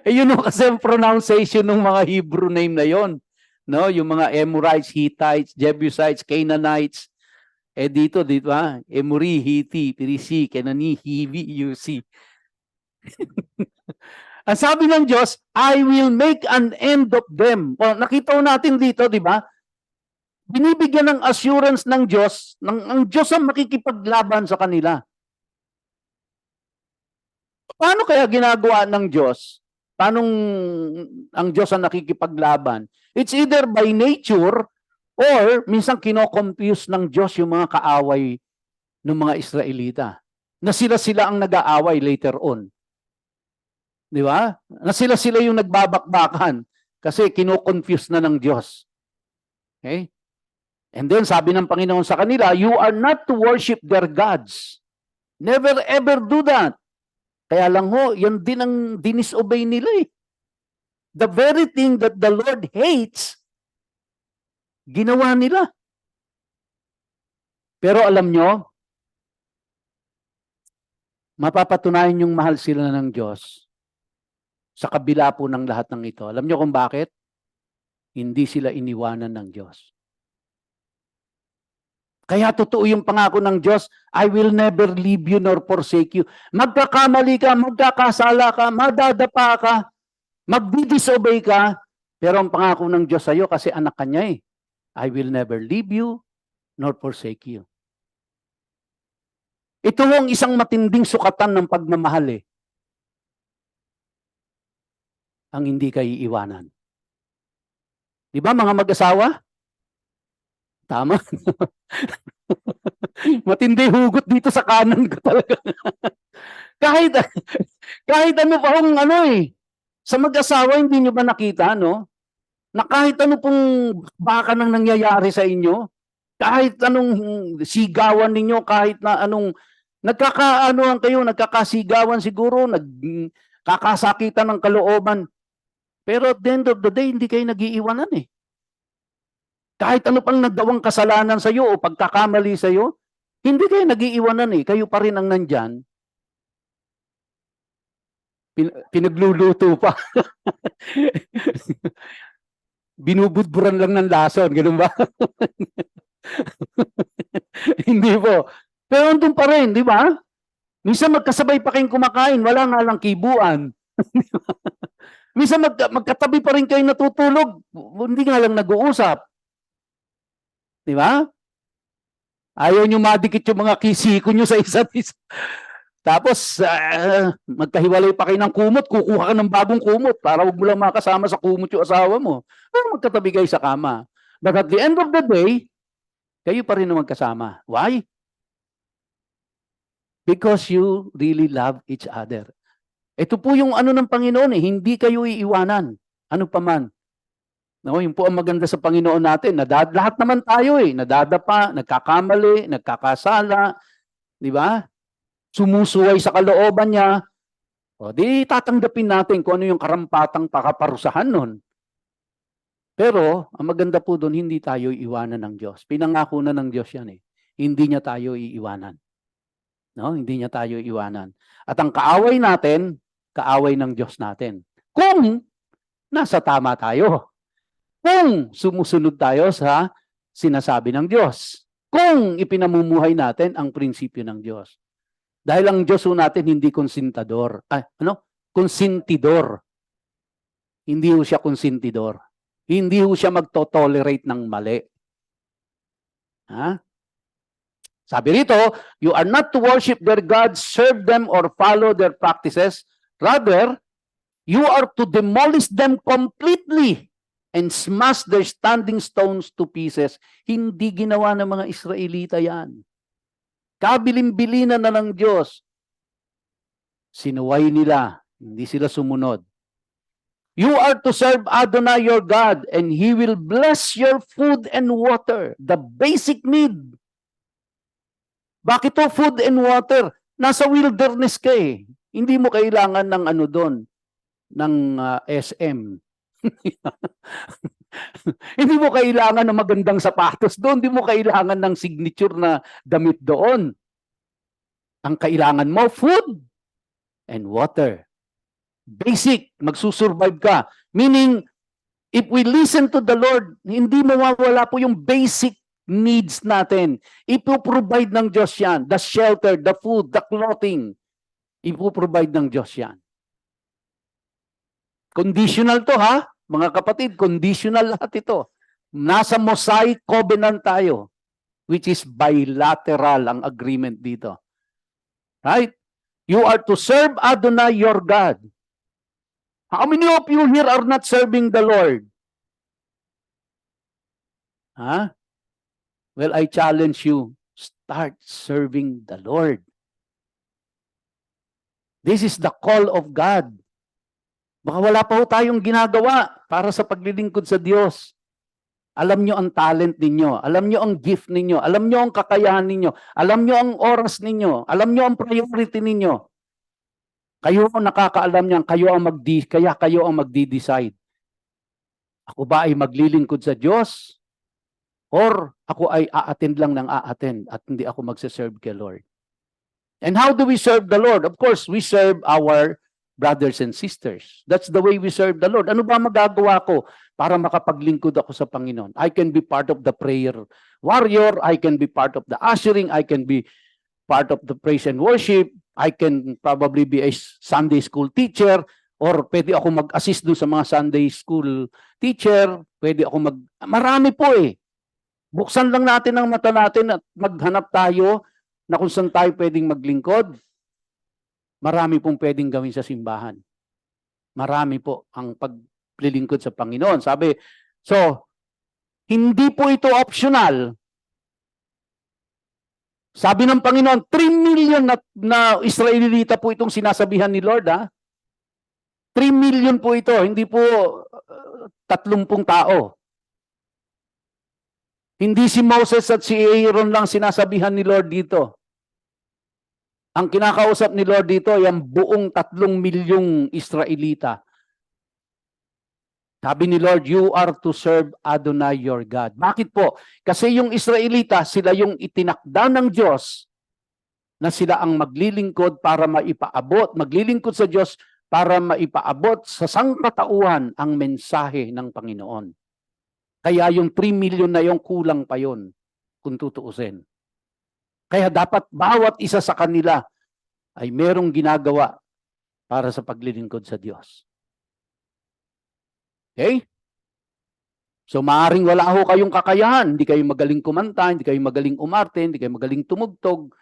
Speaker 1: Yun o kasi ang pronunciation ng mga Hebrew name na yon. No? Yung mga Amorites, Hittites, Jebusites, Canaanites. Dito ba? Emori, Hiti, Pirisi, Kinani, Hivi, Yusi. Ang sabi ng Diyos, I will make an end of them. O, nakita natin dito, di ba? Binibigyan ng assurance ng Diyos, ang Diyos ang makikipaglaban sa kanila. Paano kaya ginagawa ng Diyos? Paano ang Diyos ang nakikipaglaban? It's either by nature or minsan kino-confuse ng Diyos yung mga kaaway ng mga Israelita. Na sila ang nag-aaway later on. Di ba? Na sila yung nagbabakbakan kasi kino-confuse na ng Diyos. Okay? And then sabi ng Panginoon sa kanila, you are not to worship their gods. Never ever do that. Kaya lang ho, yan din ang dinisobey nila eh. The very thing that the Lord hates, ginawa nila. Pero alam nyo, mapapatunayan yung mahal sila ng Diyos sa kabila po ng lahat ng ito. Alam nyo kung bakit? Hindi sila iniwanan ng Diyos. Kaya totoo yung pangako ng Diyos, I will never leave you nor forsake you. Magkakamali ka, magkakasala ka, madadapa ka, magdi-disobey ka, pero ang pangako ng Diyos sa iyo kasi anak ka niya eh. I will never leave you nor forsake you. Ito ang isang matinding sukatan ng pagmamahal eh. Ang hindi ka iiwanan. Di ba mga mag-asawa? Tama. Matindi hugot dito sa kanan ko talaga. kahit ano pa hong sa mag-asawa, hindi nyo ba nakita, no? Na kahit ano pong baka nang nangyayari sa inyo, kahit anong sigawan ninyo, kahit na anong nagkakaanoan kayo, nagkakasigawan siguro, nagkakasakitan ng kalooban. Pero at the end of the day, hindi kayo nag-iiwanan eh. Kahit ano pang nagdawang kasalanan sa iyo o pagkakamali sa iyo, hindi kayo nag-iiwanan eh. Kayo pa rin ang nandyan. Pinagluluto pa. Binubudburan lang ng lason. Ganun ba? Hindi po. Pero andun pa rin, di ba? Minsan magkasabay pa kayong kumakain, wala nga lang kibuan. Minsan magkatabi pa rin kayo natutulog, hindi nga lang nag-uusap. Di ba? Ayaw nyo madikit yung mga kisiko nyo sa isa't isa. Tapos, magkahiwalay pa kayo ng kumot, kukuha ka ng bagong kumot para huwag mo lang makasama sa kumot yung asawa mo. Pero magkatabi kayo sa kama. But at the end of the day, kayo pa rin na magkasama. Why? Because you really love each other. Ito po yung ng Panginoon eh, hindi kayo iiwanan. Ano pa man. No, yun po ang maganda sa Panginoon natin. Lahat naman tayo nadadapa, nagkakamali, nagkakasala, di ba? Sumusuway sa kalooban niya. O, di tatanggapin natin kung ano yung karampatang pakaparusahan nun. Pero, ang maganda po doon, hindi tayo iiwanan ng Diyos. Pinangako na ng Diyos yan Hindi niya tayo iiwanan. No? Hindi niya tayo iiwanan. At ang kaaway natin, kaaway ng Diyos natin. Kung nasa tama tayo. Kung sumusunod tayo sa sinasabi ng Diyos. Kung ipinamumuhay natin ang prinsipyo ng Diyos. Dahil ang Diyos natin hindi konsintador. Konsintidor. Hindi ho siya konsintidor. Hindi ho siya magto-tolerate ng mali. Ha? Sabi rito, you are not to worship their gods, serve them, or follow their practices. Rather, you are to demolish them completely and smash their standing stones to pieces. Hindi ginawa ng mga Israelita yan. Kabilin-bilinan na ng Diyos. Sinuway nila. Hindi sila sumunod. You are to serve Adonai your God, and He will bless your food and water. The basic need. Bakit to food and water? Nasa wilderness ka Hindi mo kailangan ng doon, ng SM. Hindi mo kailangan ng magandang sapatos doon. Hindi mo kailangan ng signature na damit doon. Ang kailangan mo, food and water. Basic, magsusurvive ka. Meaning, if we listen to the Lord, hindi mawawala po yung basic needs natin. Ipoprovide ng Diyos yan. The shelter, the food, the clothing. Ipoprovide ng Diyos yan. Conditional to mga kapatid, conditional lahat ito. Nasa Mosaic Covenant tayo, which is bilateral ang agreement dito. Right? You are to serve Adonai your God. How many of you here are not serving the Lord? Well, I challenge you, start serving the Lord. This is the call of God. Baka wala pa tayong ginagawa para sa paglilingkod sa Diyos. Alam nyo ang talent ninyo. Alam nyo ang gift ninyo. Alam nyo ang kakayahan ninyo. Alam nyo ang oras ninyo. Alam nyo ang priority ninyo. Kayo ang nakakaalam niyan. Kaya kayo ang magdi-decide. Ako ba ay maglilingkod sa Diyos? Or ako ay a-attend lang ng a-attend at hindi ako magsaserve kay Lord? And how do we serve the Lord? Of course, we serve our brothers and sisters. That's the way we serve the Lord. Ano ba magagawa ko para makapaglingkod ako sa Panginoon? I can be part of the prayer warrior. I can be part of the ushering. I can be part of the praise and worship. I can probably be a Sunday school teacher, or pwede ako mag-assist dun sa mga Sunday school teacher. Pwede ako marami po Buksan lang natin ang mata natin at maghanap tayo na kung saan tayo pwedeng maglingkod. Marami pong pwedeng gawin sa simbahan. Marami po ang paglilingkod sa Panginoon. Sabi, so, hindi po ito optional. Sabi ng Panginoon, 3 million na Israelita po itong sinasabihan ni Lord. 3 million po ito, hindi po 30 tao. Hindi si Moses at si Aaron lang sinasabihan ni Lord dito. Ang kinakausap ni Lord dito ay ang buong 3 milyong Israelita. Sabi ni Lord, you are to serve Adonai your God. Bakit po? Kasi yung Israelita, sila yung itinakda ng Diyos na sila ang maglilingkod para maipaabot, maglilingkod sa Diyos para maipaabot sa sangkatauhan ang mensahe ng Panginoon. Kaya yung 3 million na yung kulang pa yon kung tutuusin. Kaya dapat bawat isa sa kanila ay merong ginagawa para sa paglilingkod sa Diyos. Okay? So maaring wala ho kayong kakayahan, hindi kayo magaling kumanta, hindi kayo magaling umarte, hindi kayo magaling tumugtog.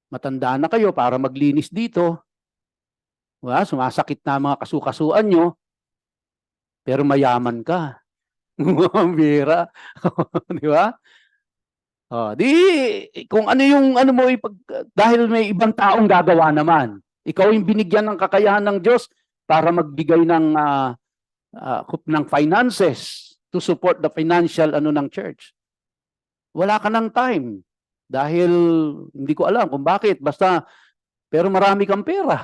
Speaker 1: Matanda na kayo para maglinis dito. Sumasakit na mga kasukasuan nyo, pero mayaman ka. Bira. Di ba? Kung ano yung mo dahil may ibang taong gagawa naman. Ikaw yung binigyan ng kakayahan ng Diyos para magbigay ng finances, to support the financial ng church. Wala ka ng time. Dahil hindi ko alam kung bakit. Basta, pero marami kang pera.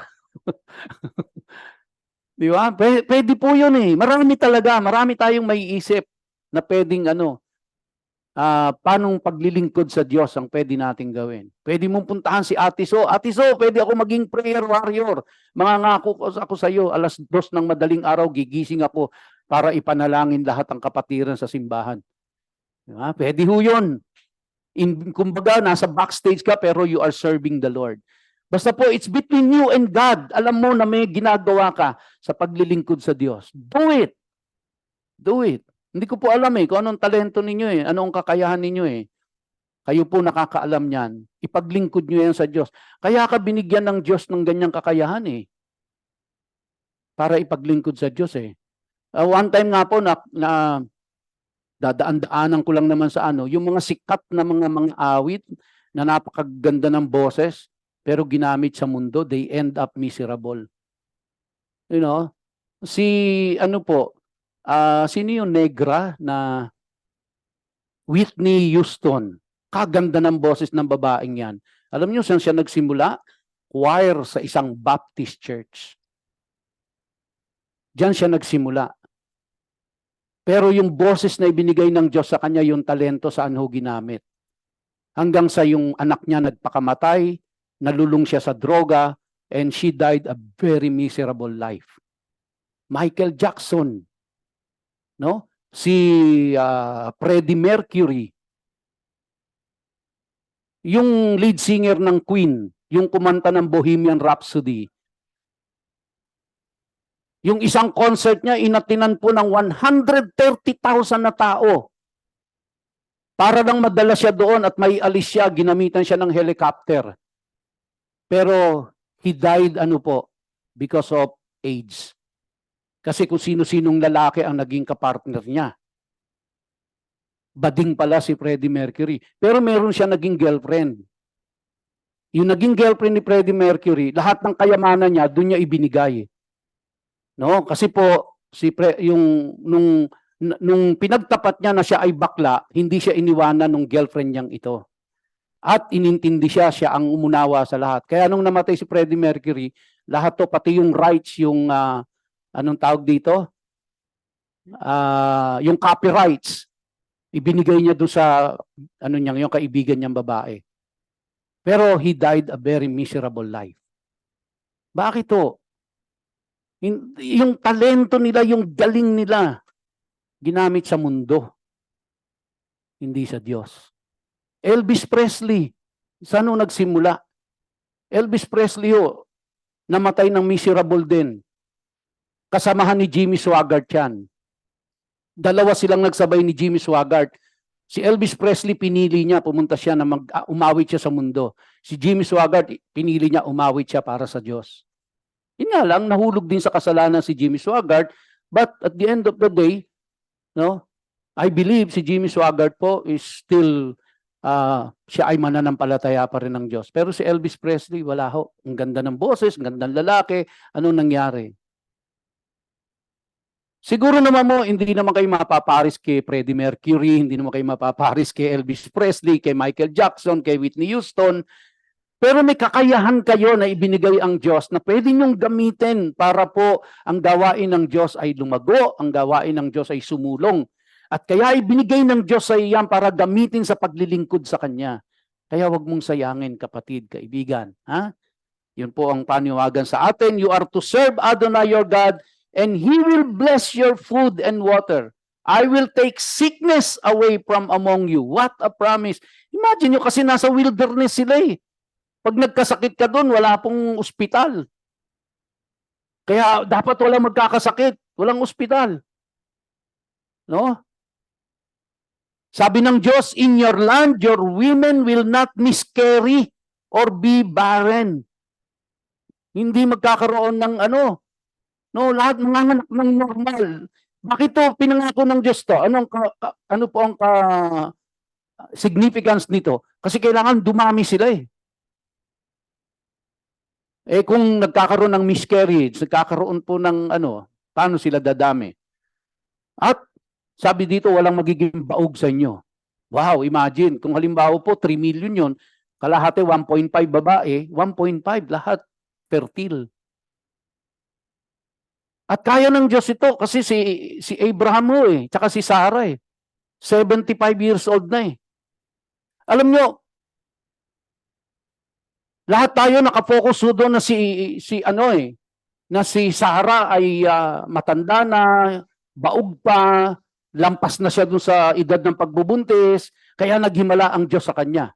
Speaker 1: Di ba? Pwede po yun eh. Marami talaga. Marami tayong maiisip na pwedeng paanong paglilingkod sa Diyos ang pwede nating gawin. Pwede mong puntahan si Ate So. Ate So, pwede ako maging prayer warrior. Mangangako ako sa iyo, 2:00 ng madaling araw, gigising ako para ipanalangin lahat ng kapatiran sa simbahan. Diba? Pwede ho yun. Kumbaga, nasa backstage ka pero you are serving the Lord. Basta po, it's between you and God. Alam mo na may ginagawa ka sa paglilingkod sa Diyos. Do it. Do it. Hindi ko po alam kung anong talento ninyo anong kakayahan ninyo Kayo po nakakaalam niyan. Ipaglingkod nyo yan sa Diyos. Kaya ka binigyan ng Diyos ng ganyang kakayahan para ipaglingkod sa Diyos one time nga po na dadaan-daanan ko lang naman sa yung mga sikat na mga awit na napakaganda ng boses, pero ginamit sa mundo, they end up miserable. You know, sino yung negra na Whitney Houston? Kaganda ng boses ng babaeng yan. Alam niyo saan siya nagsimula? Choir sa isang Baptist church. Diyan siya nagsimula. Pero yung boses na ibinigay ng Diyos sa kanya, yung talento, saan ho ginamit? Hanggang sa yung anak niya nagpakamatay, nalulung siya sa droga, and she died a very miserable life. Michael Jackson, no? Si Freddie Mercury, yung lead singer ng Queen, yung kumanta ng Bohemian Rhapsody, yung isang concert niya, inatinan po ng 130,000 na tao. Para lang madala siya doon at may alis siya, ginamitan siya ng helicopter. Pero he died because of AIDS. Kasi kung sino-sinong lalaki ang naging kapartner niya. Bading pala si Freddie Mercury. Pero meron siya naging girlfriend. Yung naging girlfriend ni Freddie Mercury, lahat ng kayamanan niya, doon niya ibinigay. No, kasi po nung pinagtapat niya na siya ay bakla, hindi siya iniwanan ng girlfriend niyang ito. At inintindi siya ang umunawa sa lahat. Kaya nung namatay si Freddie Mercury, lahat to pati yung rights, yung anong tawag dito? Yung copyrights, ibinigay niya doon sa yung kaibigan niyang babae. Pero he died a very miserable life. Bakit to? Yung talento nila, yung galing nila, ginamit sa mundo, hindi sa Diyos. Elvis Presley, saan nagsimula? Elvis Presley namatay ng miserable din. Kasamahan ni Jimmy Swaggart yan. Dalawa silang nagsabay ni Jimmy Swaggart. Si Elvis Presley, pinili niya, pumunta siya na umawit siya sa mundo. Si Jimmy Swaggart, pinili niya, umawit siya para sa Diyos. Yun nga lang, nahulog din sa kasalanan si Jimmy Swaggart, but at the end of the day, I believe si Jimmy Swaggart po is still, siya ay mananampalataya pa rin ng Diyos. Pero si Elvis Presley, wala ho. Ang ganda ng boses, ang ganda ng lalaki, anong nangyari? Siguro naman mo, hindi naman kayo mapaparis kay Freddie Mercury, hindi naman kayo mapaparis kay Elvis Presley, kay Michael Jackson, kay Whitney Houston, pero may kakayahan kayo na ibinigay ang Diyos na pwede niyong gamitin para po ang gawain ng Diyos ay lumago, ang gawain ng Diyos ay sumulong. At kaya ibinigay ng Diyos sa iyan para gamitin sa paglilingkod sa Kanya. Kaya wag mong sayangin, kapatid, kaibigan. Yun po ang paniwagan sa atin. You are to serve Adonai your God, and He will bless your food and water. I will take sickness away from among you. What a promise. Imagine nyo, kasi nasa wilderness sila Pag nagkasakit ka doon, wala pong ospital. Kaya dapat wala magkakasakit, walang ospital. No? Sabi ng Diyos, in your land, your women will not miscarry or be barren. Hindi magkakaroon ng lahat manganganak ng normal. Bakit to pinangako ng Diyos to? Ano po ang significance nito? Kasi kailangan dumami sila kung nagkakaroon ng miscarriage, nagkakaroon po ng paano sila dadami? At Sabi dito, walang magiging baog sa inyo. Wow, imagine, kung halimbawa po 3 million yun, kalahati 1.5 babae, 1.5 lahat fertile. At kaya ng Diyos ito kasi si Abraham mo tsaka si Sarah 75 years old na Alam nyo, lahat tayo nakafocus doon na na si Sarah ay matanda na, baog pa, lampas na siya doon sa edad ng pagbubuntis, kaya naghimala ang Diyos sa kanya.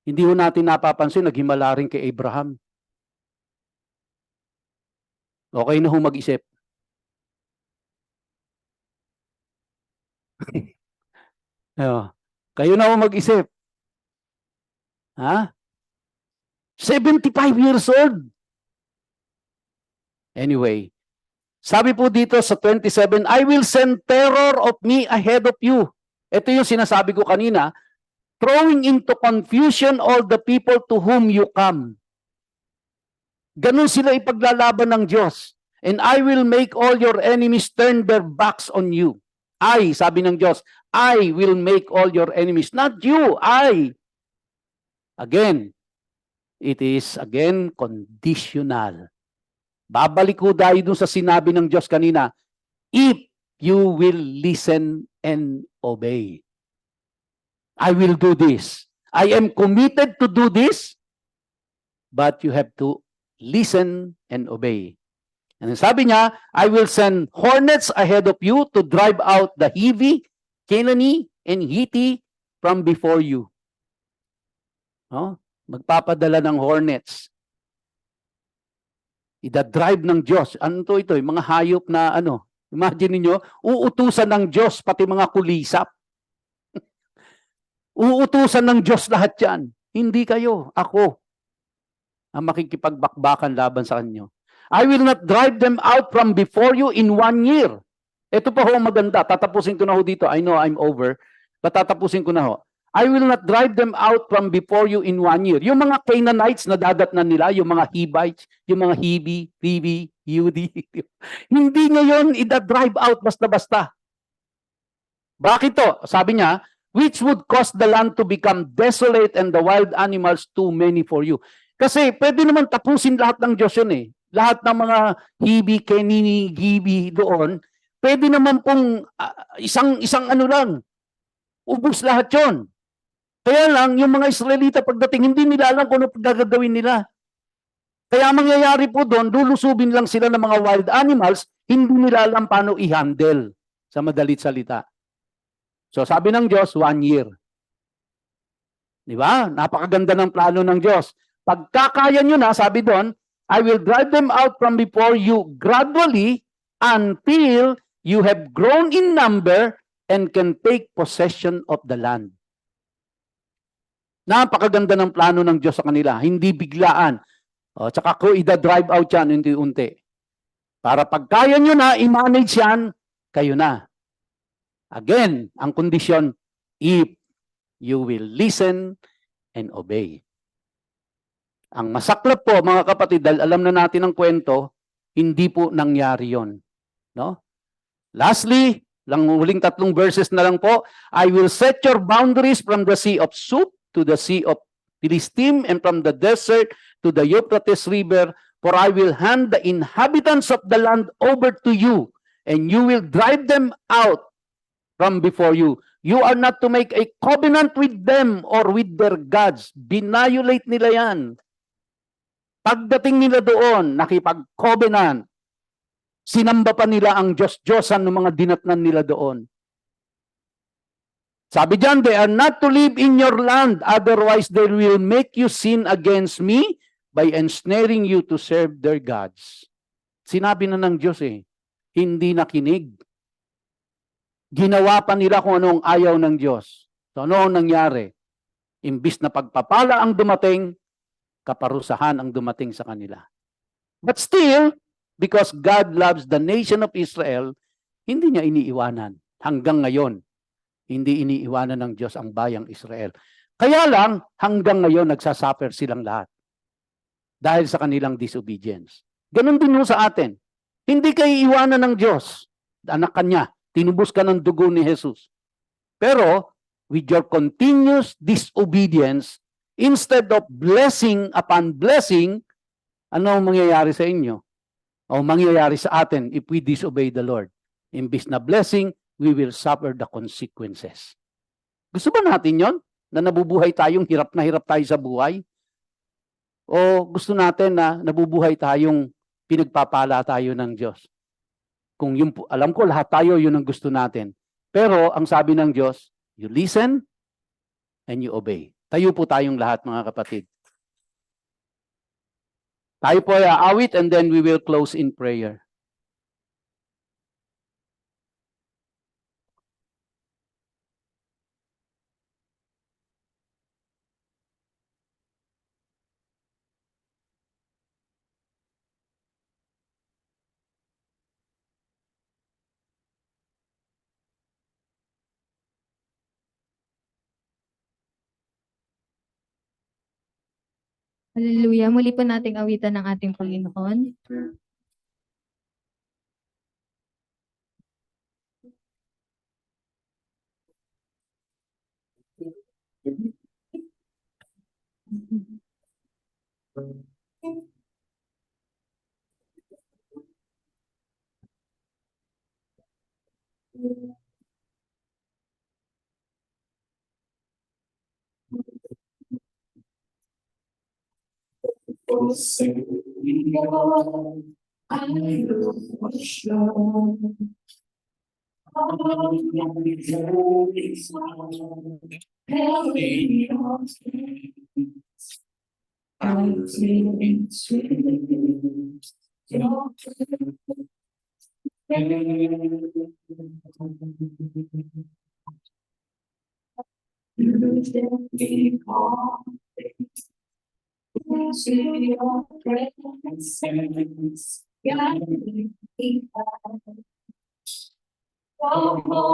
Speaker 1: Hindi ho natin napapansin, naghimala rin kay Abraham. Okay na ho mag-isip. Kayo na ho mag-isip. Ha? 75 years old. Anyway, sabi po dito sa 27, I will send terror of me ahead of you. Ito yung sinasabi ko kanina, throwing into confusion all the people to whom you come. Ganun sila ipaglalaban ng Diyos. And I will make all your enemies turn their backs on you. Sabi ng Diyos, I will make all your enemies. Not you, I. Again, it is again conditional. Babalik ko dahil dun sa sinabi ng Diyos kanina, if you will listen and obey. I will do this. I am committed to do this, but you have to listen and obey. And sabi niya, I will send hornets ahead of you to drive out the Hivi, Canaanite, and Hittite from before you. Magpapadala ng hornets. Ida-drive ng Diyos. Ano to ito? Mga hayop na imagine niyo, uutusan ng Diyos pati mga kulisap. Uutusan ng Diyos lahat yan. Hindi kayo, ako ang makikipagbakbakan laban sa kanyo. I will not drive them out from before you in 1 year. Ito pa ho maganda. Tatapusin ko na ho dito. I know I'm over. But tatapusin ko na ho. I will not drive them out from before you in 1 year. Yung mga Canaanites na dadatnan nila, yung mga Hivites, yung mga Hivi, Yudi, hindi ngayon ida-drive out basta-basta. Bakit to? Sabi niya, which would cause the land to become desolate and the wild animals too many for you. Kasi pwede naman tapusin lahat ng Diyos yun Lahat ng mga Hivi, Kenini, Gibi doon, pwede naman pong isang lang, ubus lahat yon. Kaya lang, yung mga Israelita pagdating, hindi nila alam kung ano gagawin nila. Kaya mangyayari po doon, lulusubin lang sila ng mga wild animals, hindi nila alam paano i-handle sa madalit salita. So sabi ng Diyos, 1 year. Di ba? Napakaganda ng plano ng Diyos. Pagkakaya nyo na, sabi doon, I will drive them out from before you gradually until you have grown in number and can take possession of the land. Napakaganda ng plano ng Diyos sa kanila. Hindi biglaan. Tsaka ko ida-drive out yan unti-unti. Para pagkaya nyo na, i-manage yan, kayo na. Again, ang kondisyon, if you will listen and obey. Ang masaklap po, mga kapatid, dahil alam na natin ang kwento, hindi po nangyari yon. No? Lastly, huling 3 verses na lang po, I will set your boundaries from the sea of Suf to the sea of Philistine and from the desert to the Euphrates River, for I will hand the inhabitants of the land over to you, and you will drive them out from before you. You are not to make a covenant with them or with their gods. Binayolate nila yan. Pagdating nila doon, nakipag-covenant. Sinamba pa nila ang Diyos-Diyosan ng mga dinatnan nila doon. Sabi diyan, they are not to live in your land, otherwise they will make you sin against me by ensnaring you to serve their gods. Sinabi na ng Diyos hindi nakinig. Ginawa pa nila kung anong ayaw ng Diyos. So ano ang nangyari? Imbis na pagpapala ang dumating, kaparusahan ang dumating sa kanila. But still, because God loves the nation of Israel, hindi niya iniiwanan. Hanggang ngayon, hindi iniiwanan ng Diyos ang bayang Israel. Kaya lang, hanggang ngayon, nagsasuffer silang lahat. Dahil sa kanilang disobedience. Ganon din sa atin. Hindi kayo iwanan ng Diyos, anak kanya. Tinubos ka ng dugo ni Jesus. Pero, with your continuous disobedience, instead of blessing upon blessing, ano ang mangyayari sa inyo? O mangyayari sa atin if we disobey the Lord? Imbis na blessing, we will suffer the consequences. Gusto ba natin yon? Na nabubuhay tayong hirap na hirap tayo sa buhay? O gusto natin na nabubuhay tayong pinagpapala tayo ng Diyos? Kung yung, alam ko lahat tayo yun ang gusto natin. Pero ang sabi ng Diyos, you listen and you obey. Tayo po tayong lahat, mga kapatid. Tayo po ay aawit and then we will close in prayer.
Speaker 2: Hallelujah. Muli po nating awitan ng ating Panginoon.